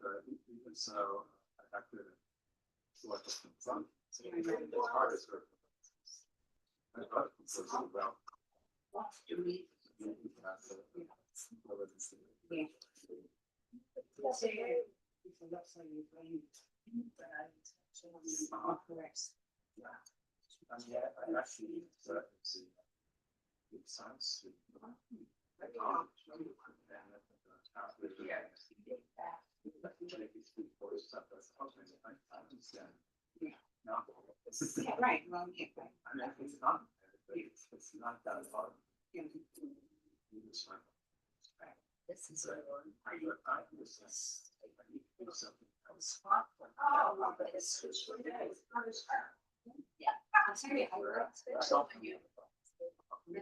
even so, I have to select the front. It's hard as her. I thought it was about. And yeah, I actually see it sounds. Yeah, right, well, yeah, right. I mean, it's not that hard. Yeah. This is. Oh, well, but it's. Yeah. I'll tell you, I wrote it for you. Yeah,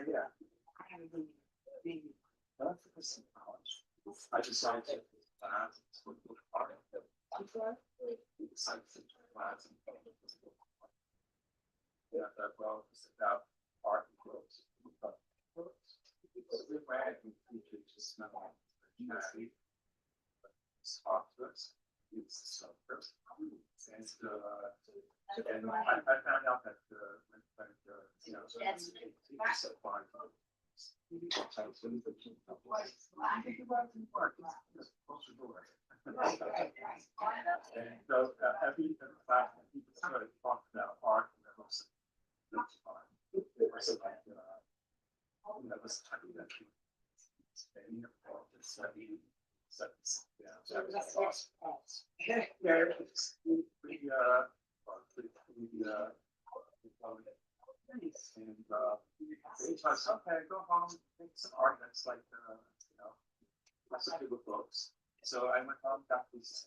yeah. I decided to yeah, that well, it's about art and growth. Just talk to us. It's so first. And I found out that you know, so far. Right, right, right. And so every class, people started talking about art and that was art. It was like that was kind of that studying about the study. Okay, go home, make some art that's like, you know, lots of good books. So I went home, got this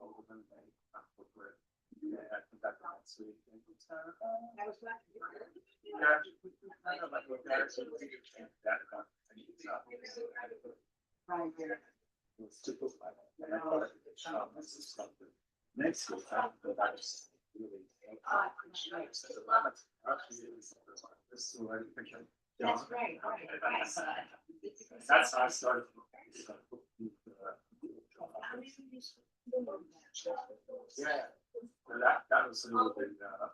over and where I think that last week. And it's kind of, That was like. yeah, kind of like look at it, so we can change that about. Right there. It's super fun. And I thought this is something. Next week, that was really. I appreciate it. This is already picking. That's right, right, right. That's how I started. Yeah, and that was a little bit. Yeah, but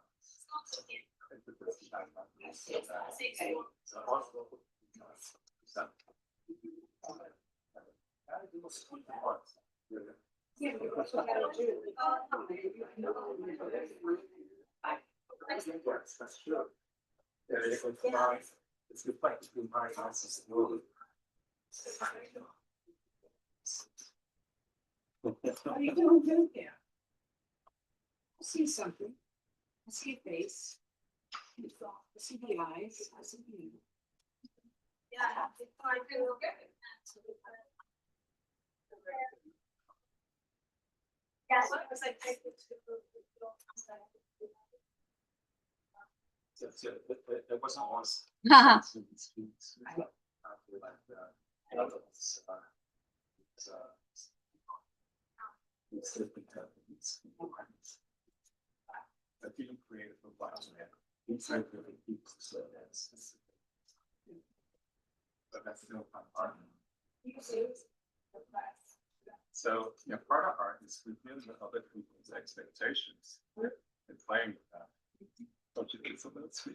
what you gotta do. That's true. Yeah, it's good fight between my houses and yours. Are you doing good there? I see something. I see a face. I see the eyes. I see the. Yeah, I feel good. Yes, it was like. It wasn't us. I didn't create a profile. Inside the people, so that's. But that's still fun art. So, yeah, part of art is reviewing the other people's expectations and playing with that. Don't you think so? That's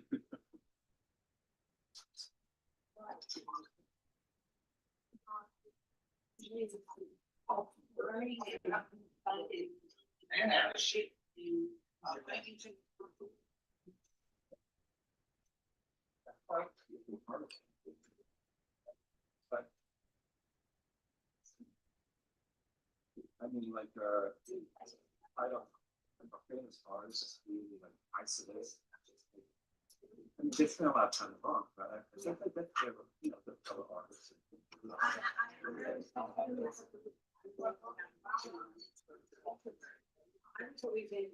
But I mean, like, I don't, I'm a famous artist, just really like isolated. I mean, they spend a lot of time wrong, but I think that they were, you know, the fellow artists. Until we've been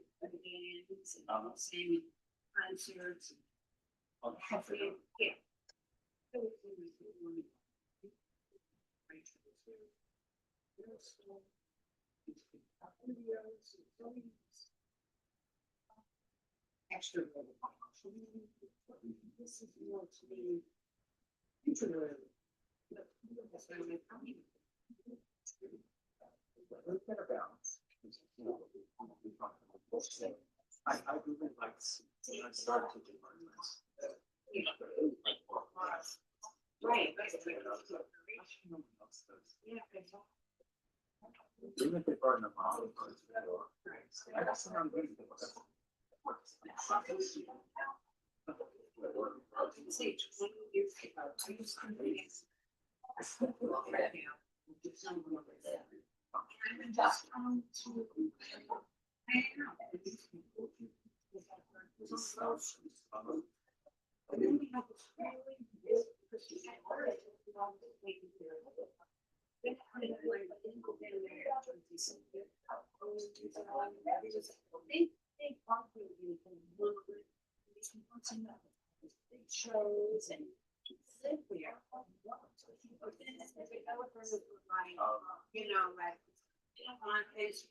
singing concerts. Yeah. Extra. This is more to be. Look at a balance. I really like, I started to do Right. even if they burn them out. I got some good. Say 20 years ago, I used to be. And just to. And then we have this really big. Shows and live there. You know, like on his.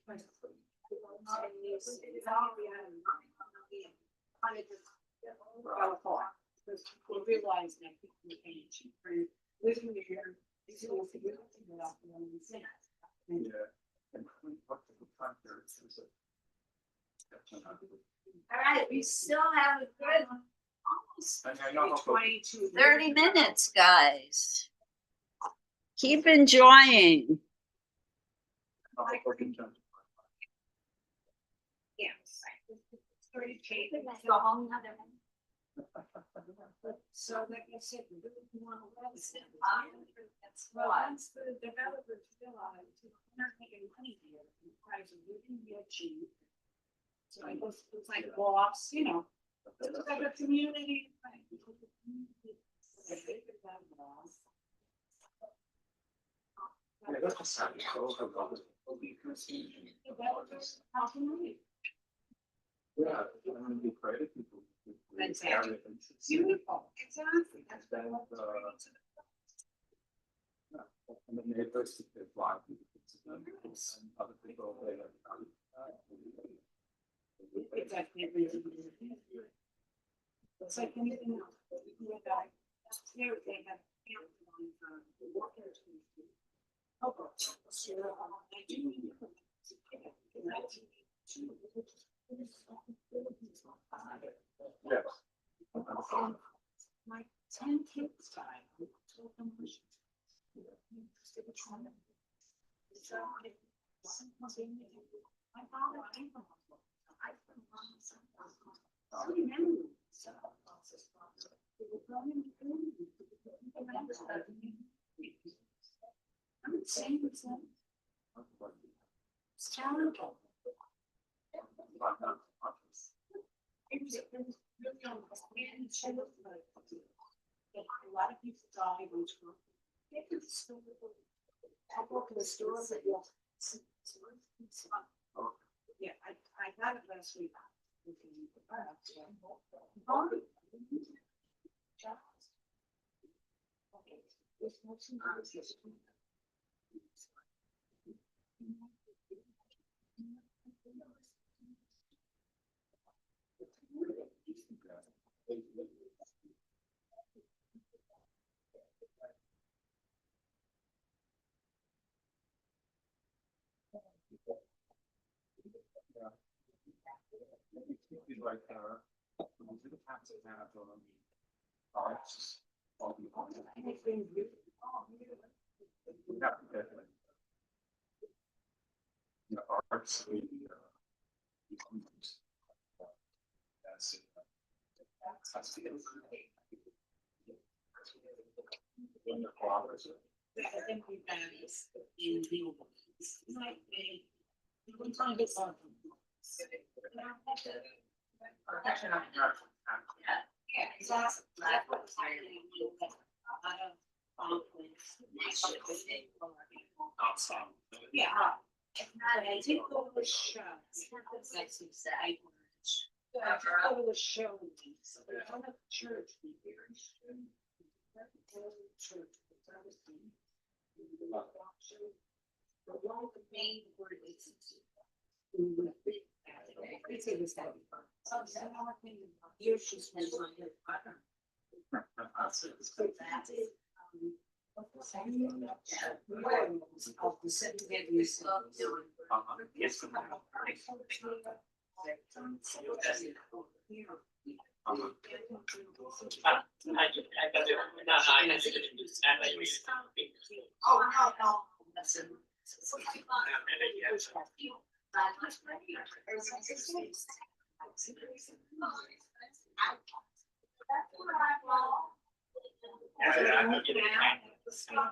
Because people realize that people can't cheap for living there. It's all figured out when we say. Yeah. And what the factor is. All right, we still have a good almost And I know how. 22. 30 minutes, guys. Keep enjoying. Yes. 30K. That's a whole nother one. So like I said, we really want to love it. That's Well, why. once the developers realize we're not making money here, the price of living here cheap. So I guess it's like lofts, you know, it's like a community. Like, Yeah, that's just sad. How can we? Yeah, I'm gonna be creative people. Exactly. Beautiful, exactly. That's what I want to bring to the. And the neighbors, they fly. And other people, they like. Exactly. It's like anything else. Here they have. Yes. My 10 kids died. I told them we should. My father came from. I remember. I'm saying it's not. A lot of people die when school. I go to the store, but yeah, I got it last week. Like, we didn't have to have, arts, all the. We have to get, like, you know, arts, that's it. That's the. In the progress. I think we've done this in legal. One time it's on. Yeah, it's awesome. Yeah. I think over the show. That's exactly. Over the show. On the church. The main word is. Here she spends on her partner. So that is. Of the secondary stuff. Yes. Oh, no.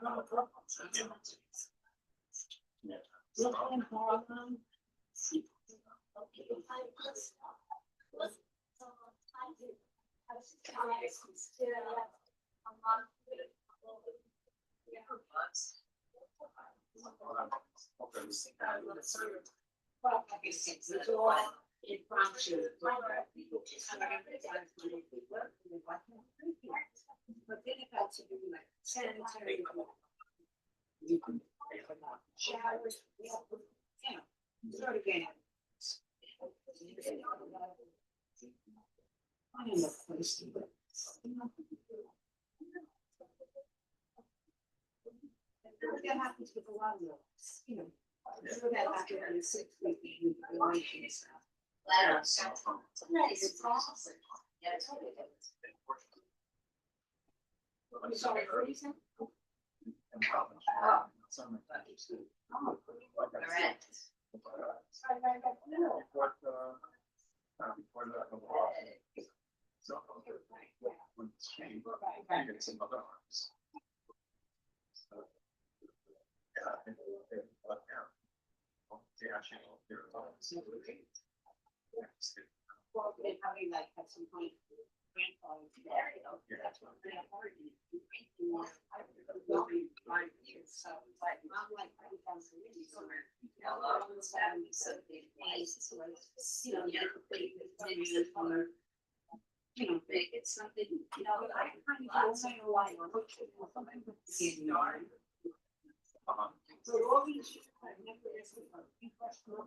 But then it got to be like sanitary. You can showers, sort of get. I don't know, place to go. That happens with a lot of those, you know. So that after the 6 week relations. I'm sorry, freezing? Well, they probably like have some kind of grandfather there, you know, that's what they are already. So it's like, I'm like, I was really somewhere. All of this family, so they, you know, maybe on their, you know, big, it's something, you know, I kind of don't know why. So all these, I never asked them, you question.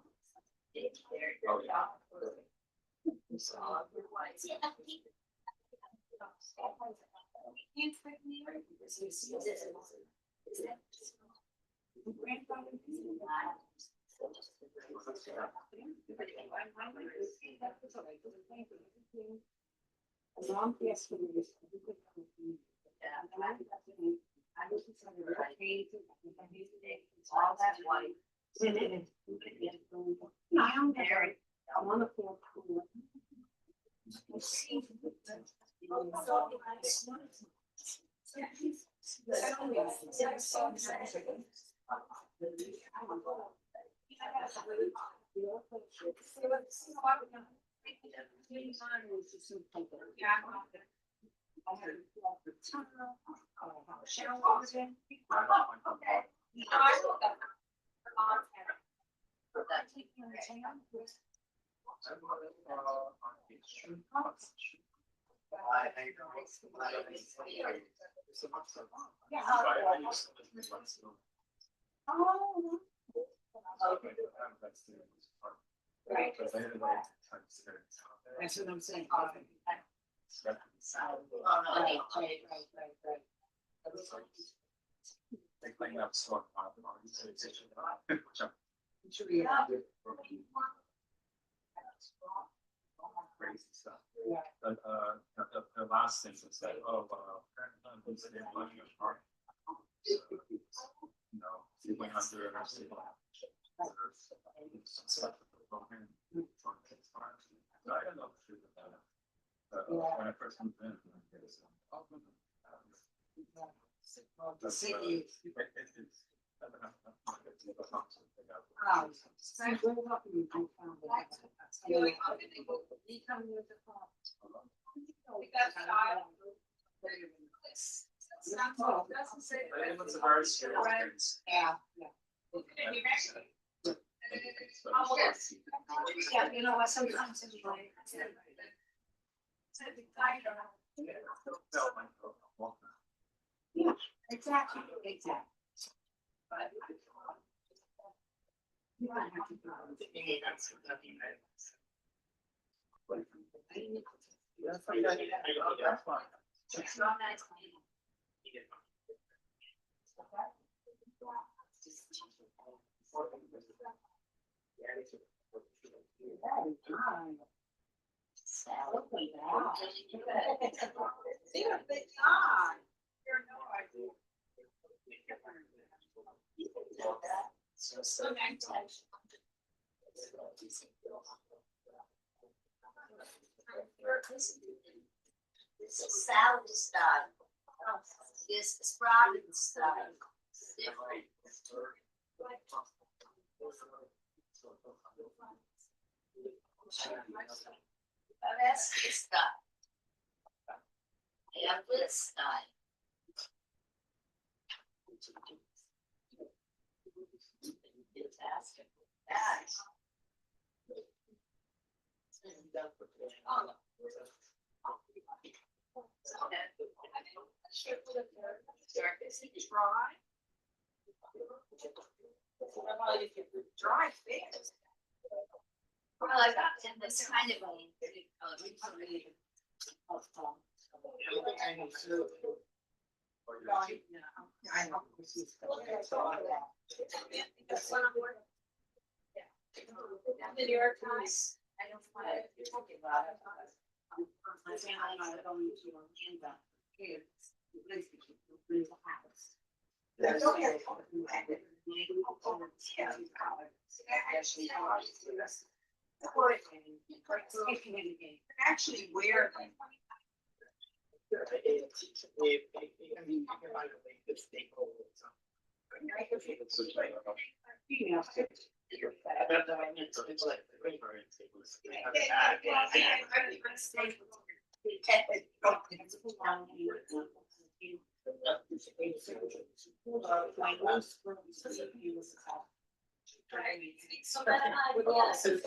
All that white. I don't care. I want to feel cool. Right. That's what I'm saying. They claim that stock. Crazy stuff. But, the last thing is that, you went under. I don't know. When I first moved in. The city. It's a very serious thing. Yeah. Yeah, you know what, sometimes it's like. Yeah, exactly. But. You don't have to go. That's fine. This is salad style. This is Robin style. It's different. That's the style. I have this style. Fantastic. Yes. Dry fish. Well, I got in this kind of The New York Times. I don't want to talk about it. My family and I are going to Orlando. Actually, where? So that I would also.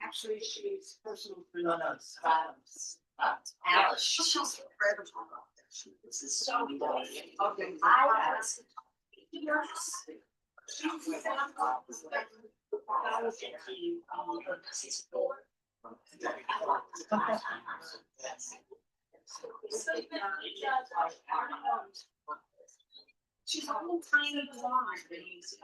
Actually, she's personal. Alice, she's incredible. This is so. Okay. I was. She's a little tiny blonde, but he's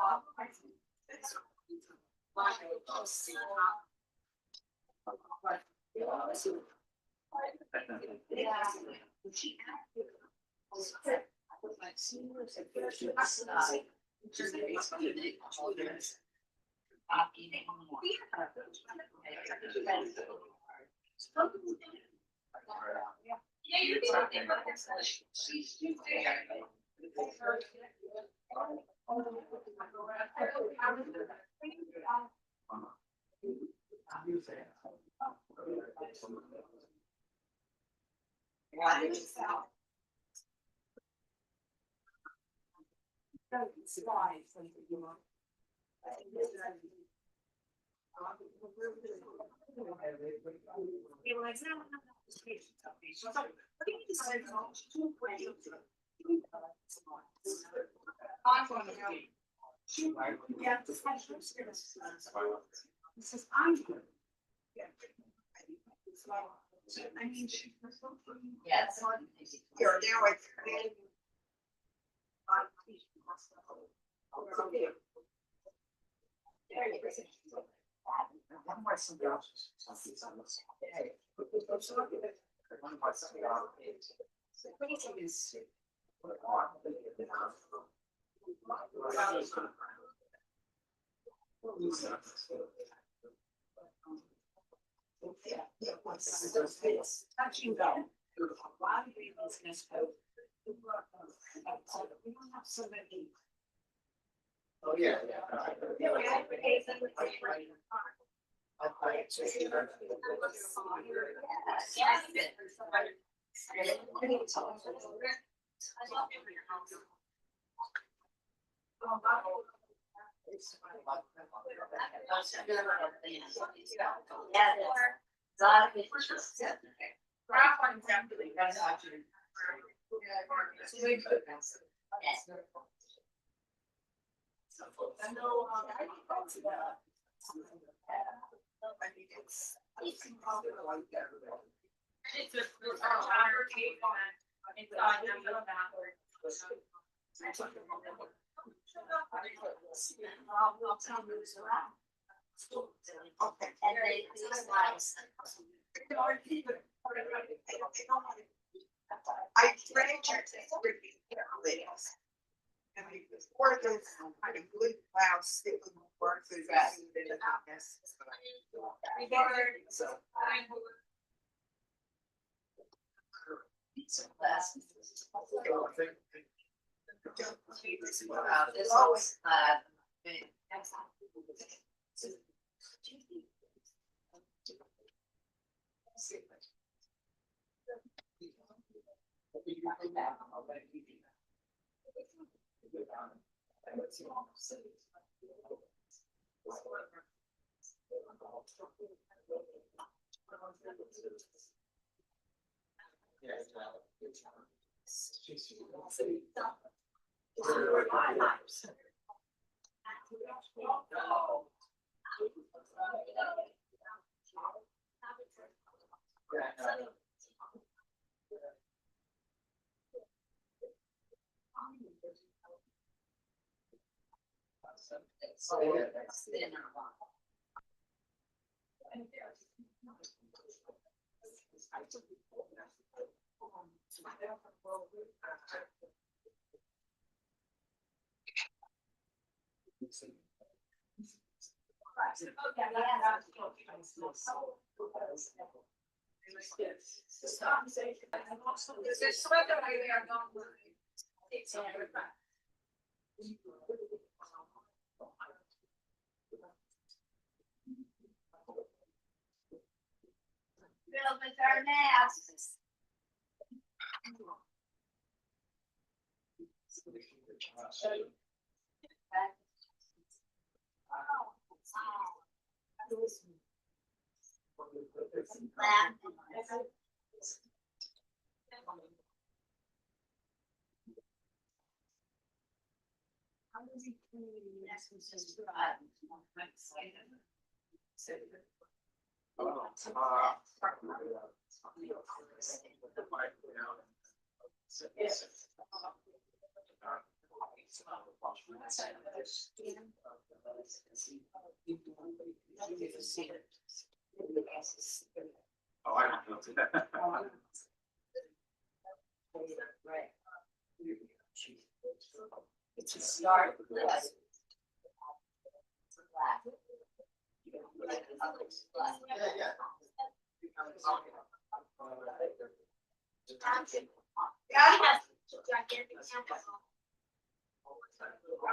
Yeah, you can. This is I mean, yes. You're now like. Touching though. A lot of people in this code. We don't have so many. Oh, yeah. I know, I mean, it's probably like that. I'll tell you this around. Okay. And they I read your videos. And before this, I had a good blouse, it would work through that. This always, Bill with our masks. Oh, I don't know. to start with.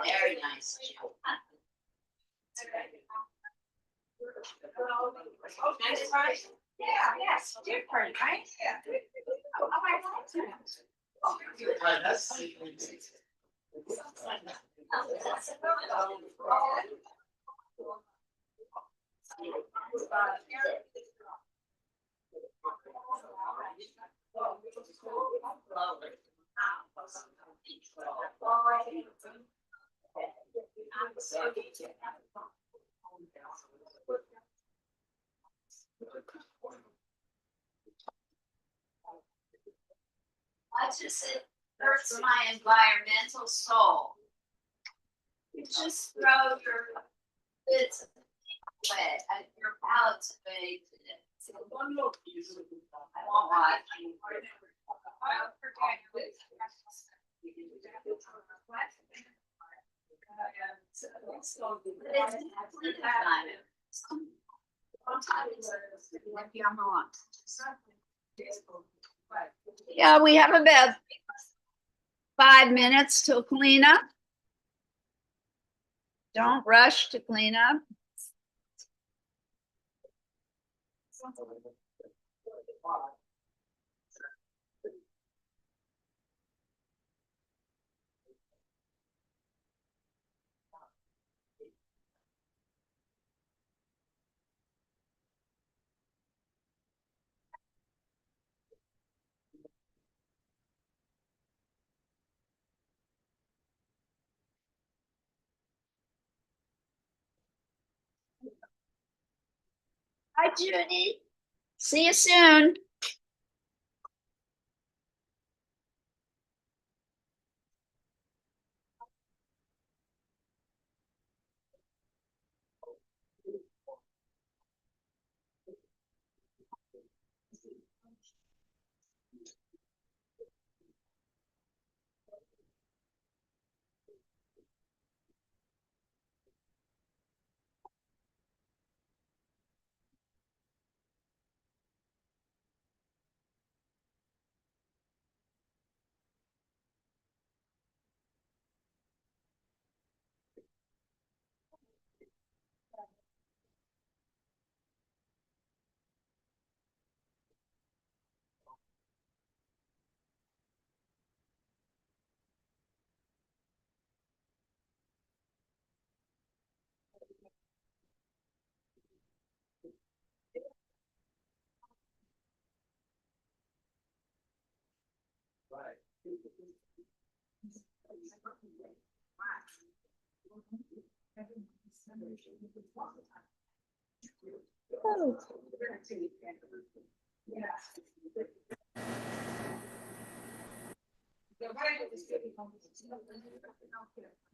Very nice. Next part. Yeah, yes, different, right? Yeah. Oh, I like that. I just, it hurts my environmental soul. You just throw your bits away, and your palate's away today. I won't watch. It's definitely time. Yeah, we have about 5 minutes to clean up. Don't rush to clean up. Hi, Judy. See you soon.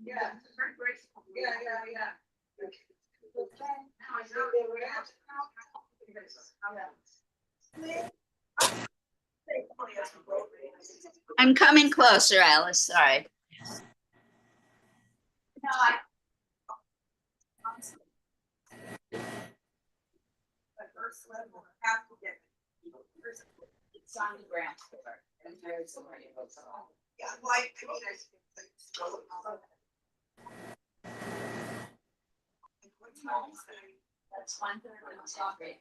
Yeah, yeah. I'm coming closer, Alice. Sorry. No, I. It's on the ground floor, and there's the radio. Yeah, like, That's 1/3 of the topic.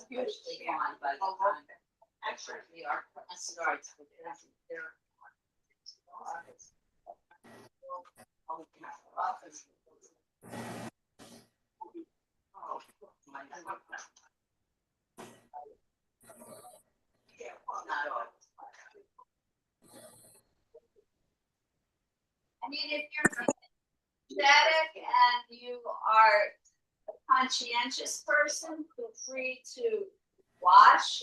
Usually gone by the time. Actually, our class starts with their. I mean, if you're aesthetic and you are a conscientious person, feel free to wash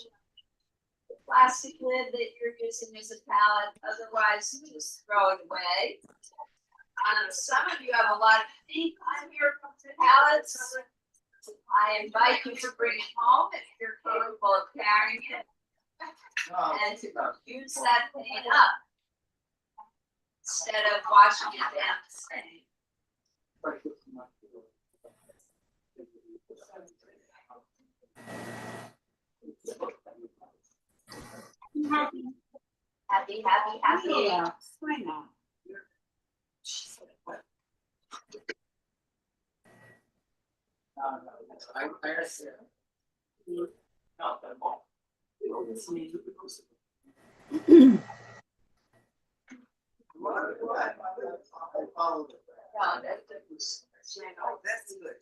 plastic lid that you're using as a palette, otherwise just throw it away. Some of you have a lot of ink on your palettes. I invite you to bring it home if you're capable of carrying it and to use that paint up instead of washing it down the sink. Happy. Yeah, why not? No, that's good.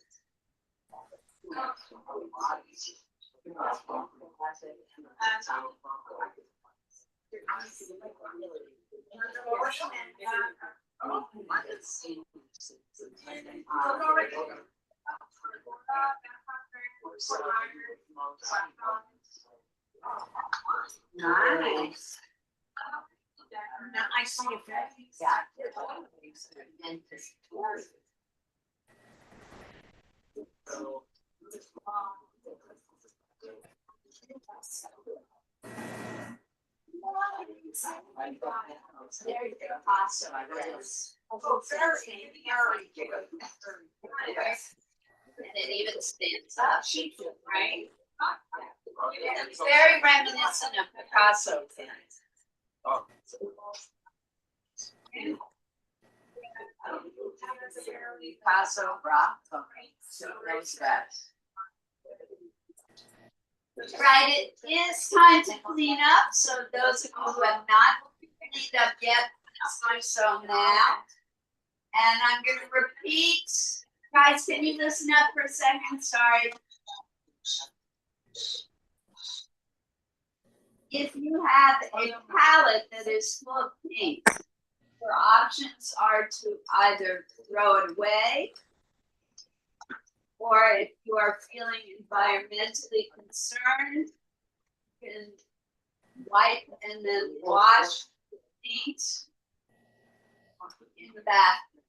Nice. Now I see if that's exactly. There you go. Awesome. Oh, very good. And it even stands up, right? It's very reminiscent of Picasso. Oh, Picasso, rock, so those guys. Right, it is time to clean up, so those of you who have not cleaned up yet, let's do so now. And I'm gonna repeat, guys, can you listen up for a second? Sorry. If you have a palette that is full of paint, your options are to either throw it away, or if you are feeling environmentally concerned, you can wipe and then wash the paint in the bathroom.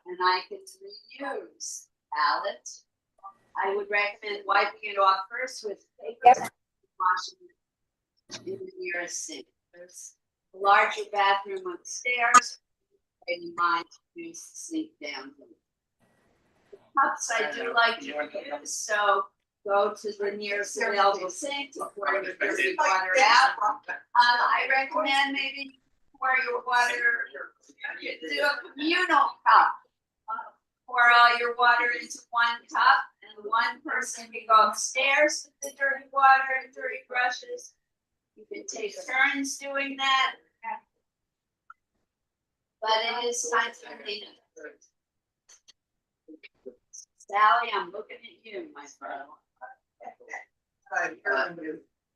And I can reuse palette. I would recommend wiping it off first with paper, and washing it in the nearest sink. There's a larger bathroom upstairs. In mind to use the sink down here. The cups I do like to use, so go to the nearest available sink to pour your dirty water out. I recommend maybe pour your water, do a communal cup. Pour all your water into one cup, and one person can go upstairs with the dirty water and dirty brushes. You can take turns doing that. But it is time to clean it. Sally, I'm looking at you, my friend.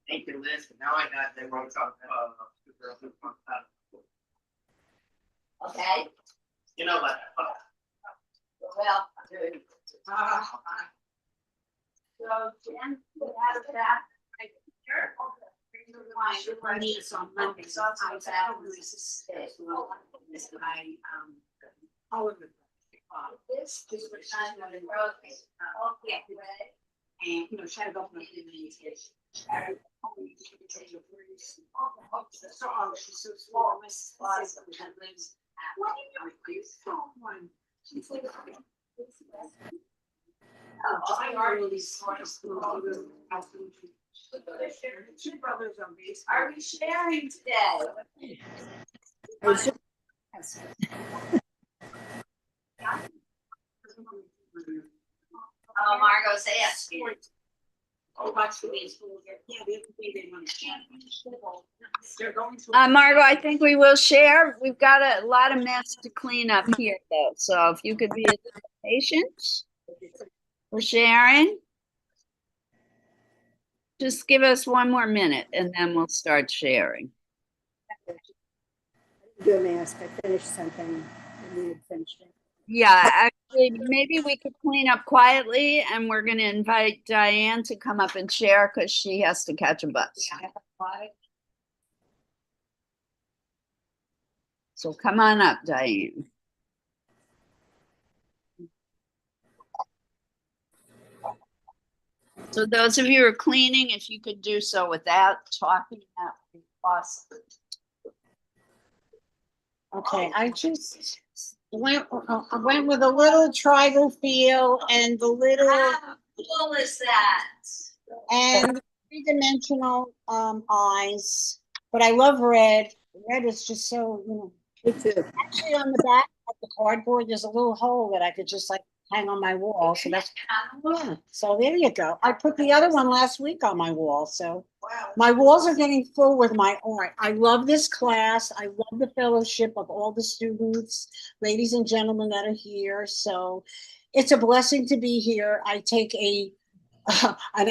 Thank you, Liz, but now I got the wrong talk. Okay, You know what? well, so Jen, put out of that right here. My niece on Monday, so I was out with this today. This is what I'm gonna grow. Okay, And, you know, try to go from the kids. So, she's so small, Miss Liza, that lives at. What do you someone? She's like. Oh, I already saw this. Two brothers on base. are we sharing today? Oh, Margot's asking. Oh, watch the baseball. Yeah, the other day they won. They're going to. Margot, I think we will share. We've got a lot of mess to clean up here though, so if you could be a little patient. We're sharing. Just give us one more minute and then we'll start sharing. Do a mask. I finished something. I needed finished it. Yeah, actually, maybe we could clean up quietly and we're gonna invite Diane to come up and share because she has to catch a bus. So come on up, Diane. So those of you who are cleaning, if you could do so without talking, that would be awesome. Okay, I just I went with a little tribal feel and the little How cool is that? and three-dimensional eyes. But I love red. Red is just so, Me too. actually on the back of the cardboard, there's a little hole that I could just like hang on my wall. So that's yeah. So there you go. I put the other one last week on my wall. So Wow. my walls are getting full with my art. I love this class. I love the fellowship of all the students, ladies and gentlemen that are here. So it's a blessing to be here. I take an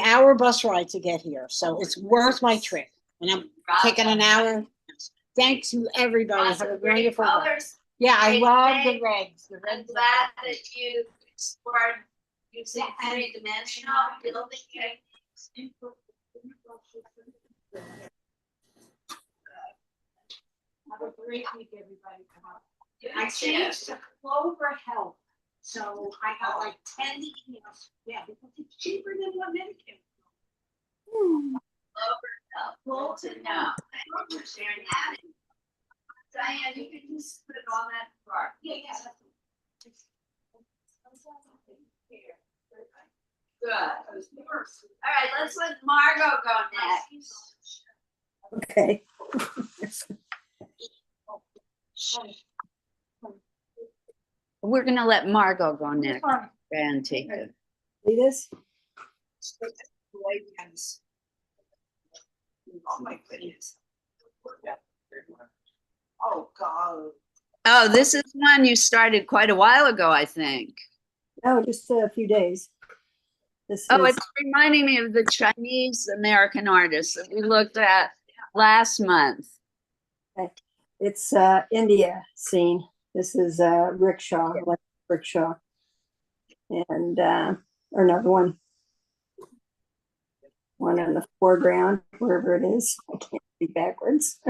hour bus ride to get here. So it's worth my trip. And I'm taking an hour. Thanks to everybody. Have a Awesome, great wonderful day. colors. Yeah, I Great love day. the reds. The I'm reds. glad that you explored using three-dimensional building techniques. Have a great week, everybody. You I too. changed to Clover Health, so I got like 10 emails. Yeah, because it's cheaper than what Medicare. Cool to know. Thank you for sharing that. Diane, you can just put it on that part. Yeah. Good. All right, let's let Margot go next. Okay. We're gonna let Margot go next and take it. See this? Oh, my goodness. Oh, God. Oh, this is one you started quite a while ago, I think. No, just a few days. This Oh, is, it's reminding me of the Chinese American artist that we looked at last month. it's India scene. This is rickshaw, like rickshaw. And or another one. One in the foreground, wherever it is. I can't see backwards.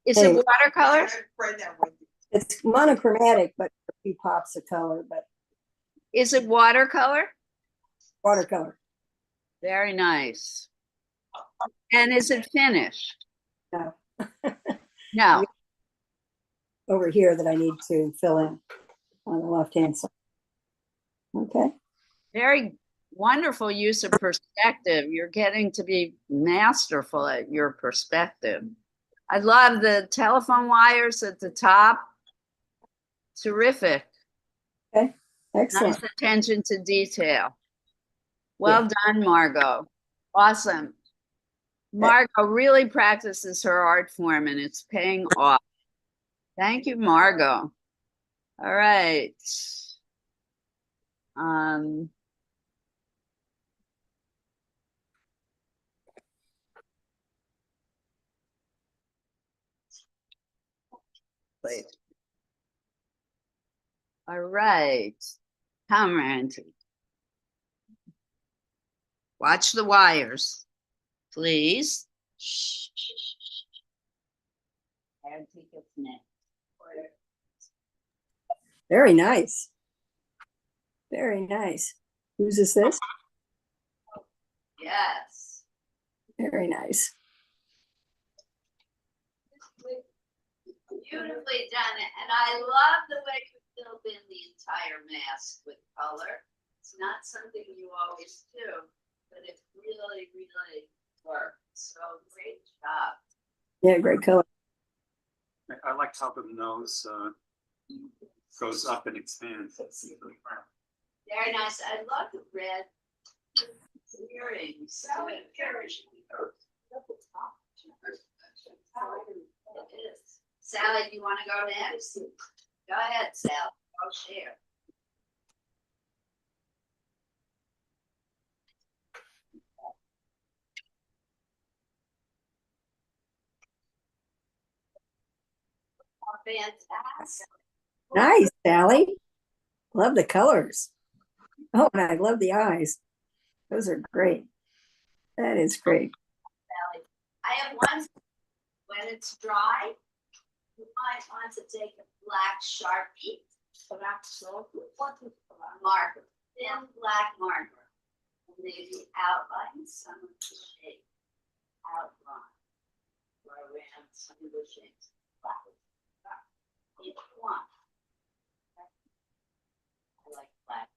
Is Hey. it watercolor? Read that one. It's monochromatic, but a few pops of color, but Is it watercolor? watercolor. Very nice. And is it finished? No. No. Over here that I need to fill in on the left-hand side. Okay. Very wonderful use of perspective. You're getting to be masterful at your perspective. I love the telephone wires at the top. Terrific. Excellent. Nice attention to detail. Well done, Margot. Awesome. Margot really practices her art form and it's paying off. Thank you, Margot. All right. Please. All right. Come, Randy. Watch the wires, please. Shh. Randy gets next. Very nice. Very nice. Whose is this? Yes. Very nice. Beautifully done, and I love the way you filled in the entire mask with color. It's not something you always do, but it really, really worked. So great job. Yeah, great color. I liked how the nose goes up and expands. Very nice. I love the red earrings. So encouraging. It is. Sally, do you want to go next? Go ahead, Sally. I'll share. Oh, fantastic. Nice, Sally. Love the colors. Oh, and I love the eyes. Those are great. That is great. Sally. I have one when it's dry. might want to take a black Sharpie. Marker, thin black marker. And maybe outline some of the shape. Outline. Or around some of the shapes. If you want. I like black.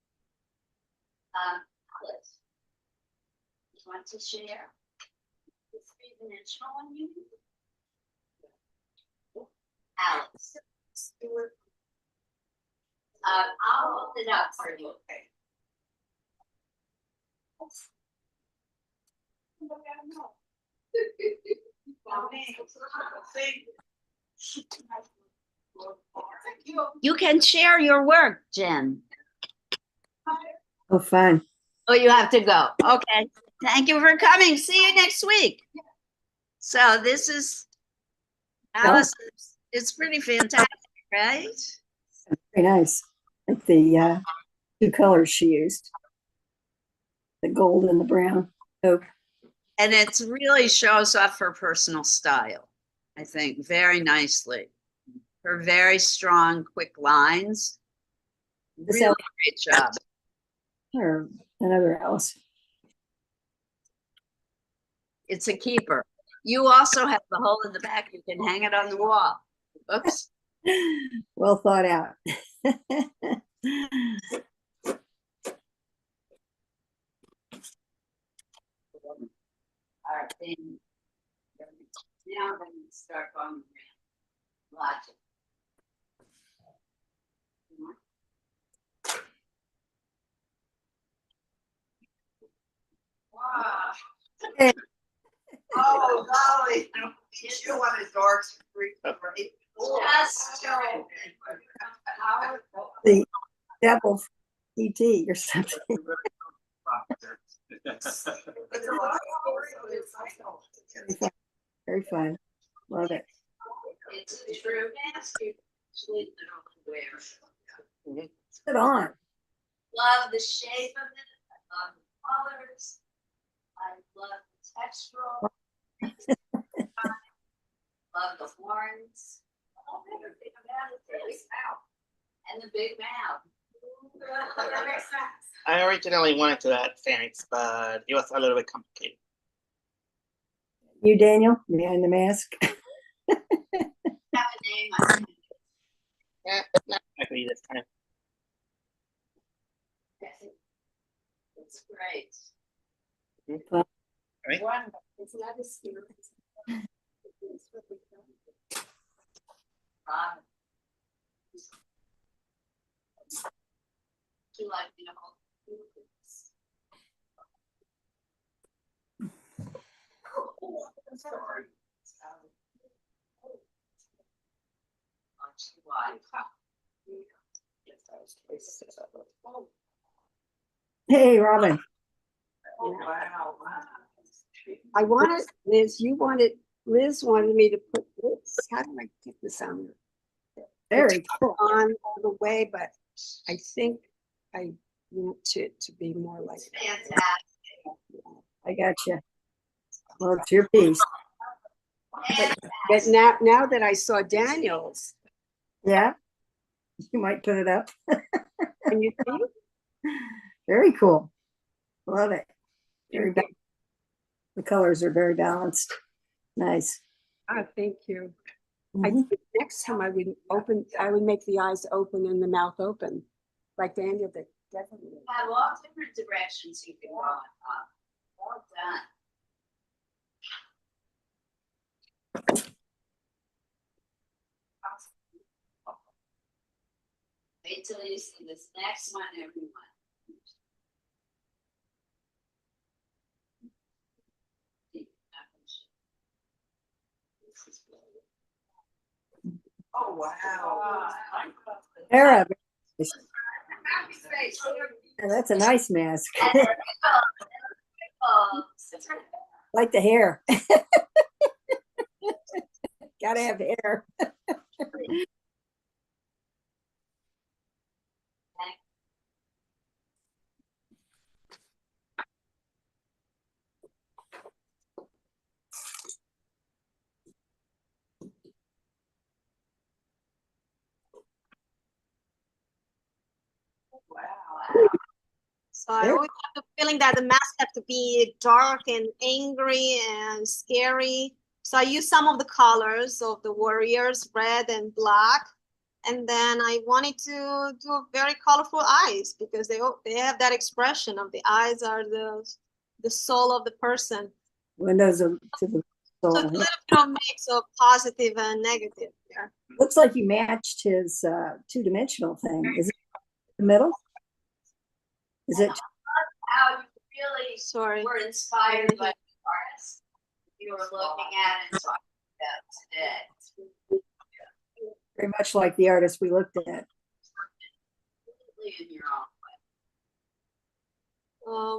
Alice. You want to share? The three-dimensional one you need? Alice. I'll hold it up for you. You can share your work, Jen. Oh, fun. Oh, you have to go. Okay. Thank you for coming. See you next week. So this is Alice. It's pretty fantastic, right? Very nice. Like the two colors she used. The gold and the brown. Oh, And it really shows off her personal style, I think, very nicely. Her very strong, quick lines. This Really great job. or another Alice. It's a keeper. You also have the hole in the back. You can hang it on the wall. Oops. Well thought out. All right, then. Now I'm going to start going around. Logic. Wow. Hey. Oh, golly. You want his dogs free, right? Just show it. The devil ET or something. It's a lot of story, but it's like, Very fun. Love it. It's a true master. Sleep wear. Put it on. Love the shape of it. I love the colors. I love the textural. Love the horns. And the big mouth. That makes sense. I originally wanted to add Phoenix, but it was a little bit complicated. You, Daniel, behind the mask. Have a name. I think. Not exactly this time. It's great. Right? Wonderful. It's not a spirit. You like me to hold this? Sorry. Hey, Robin. oh, wow. I wanted, Liz wanted me to put this, how do I get this on? Very cool. On all the way, but I think I want it to be more like. Fantastic. I got you. Well, it's your piece. But now that I saw Daniel's, Yeah. You might put it up. can you see? Very cool. Love it. Very the colors are very balanced. Nice. Oh, thank you. I Mhm. think next time I would make the eyes open and the mouth open, like Daniel did. Definitely. Have all different directions you can go on. Well done. Wait till you see this next one, everyone. Oh, wow. Tara, Happy face. that's a nice mask. Oh, Like the hair. Gotta have hair. Wow. So I There- always have the feeling that the masks have to be dark and angry and scary. So I use some of the colors of the warriors, red and black. And then I wanted to do very colorful eyes because they have that expression of the eyes are the soul of the person. Windows to the So soul. it's a little bit of mix of positive and negative here. Looks like you matched his two-dimensional thing. Is it the middle? Is it? How you really Sorry. were inspired by the artist you were looking at and talking about today. Very much like the artist we looked at. Completely in your own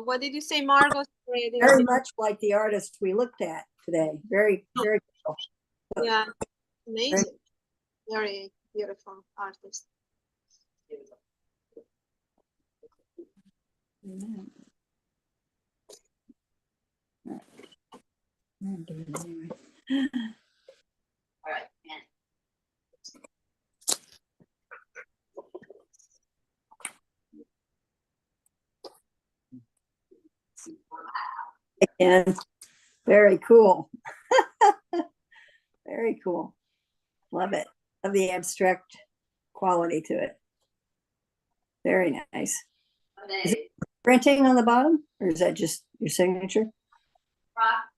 way. What did you say, Margot? Sorry, I didn't Very see- much like the artist we looked at today. Very, very cool. Yeah, amazing. Very beautiful artist. All right, and And very cool. Very cool. Love it. Love the abstract quality to it. Very nice. amazing. Printing on the bottom, or is that just your signature?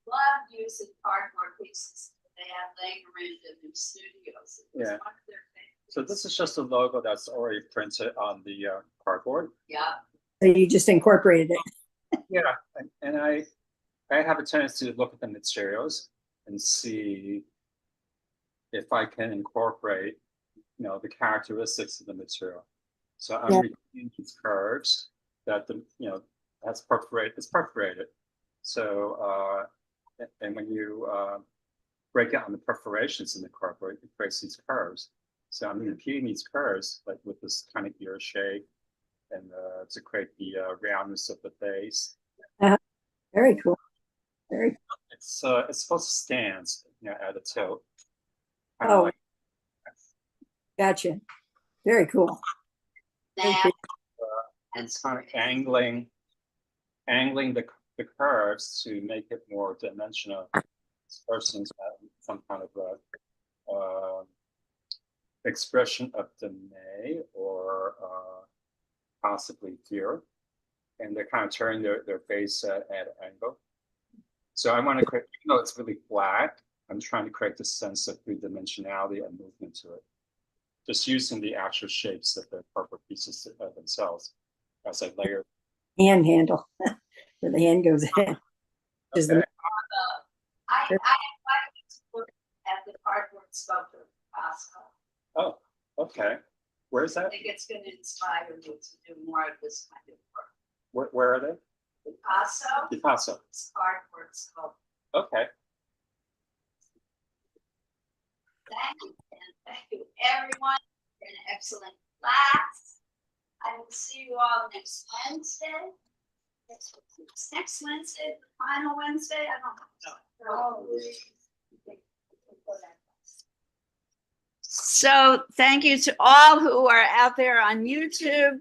Love using cardboard pieces they have laying around in their studios. It was Yeah. one of their favorites. So this is just a logo that's already printed on the cardboard. Yeah. So you just incorporated it. Yeah, and I have a tendency to look at the materials and see if I can incorporate, the characteristics of the material. So I'm Yeah. repeating these curves that that's perforated. It's perforated. So and when you break down the perforations in the cardboard, it creates these curves. So I'm repeating these curves, like with this kind of ear shape, and to create the roundness of the face. Very cool. Very It's supposed to stand, at a tilt. Oh. Gotcha. Very cool. Now, And kind of angling the curves to make it more dimensional. This person's got some kind of expression of dismay or possibly fear, and they're kind of turning their face at an angle. So I want to create, even though it's really flat, I'm trying to create this sense of three-dimensionality and movement to it. Just using the actual shapes of the cardboard pieces themselves as I layer. Hand handle. Where the hand goes in. Is the- Okay. I invited you to look at the cardboard sculpture of Picasso. Oh, okay. Where's I that? think it's going to inspire you to do more of this kind of work. Where are they? Picasso, Picasso. it's cardboard sculpture. Okay. Thank you, and thank you, everyone, for an excellent class. I will see you all next Wednesday. Next Wednesday, the final Wednesday, I don't know. So thank you to all who are out there on YouTube.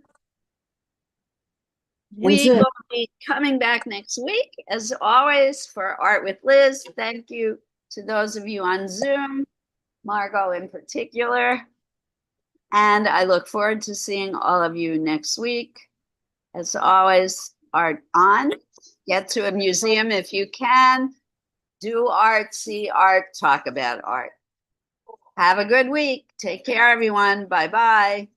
We Zoom. will be coming back next week, as always, for Art with Liz. Thank you to those of you on Zoom, Margot in particular. And I look forward to seeing all of you next week. As always, art on. Get to a museum if you can. Do art, see art, talk about art. Have a good week. Take care, everyone. Bye-bye.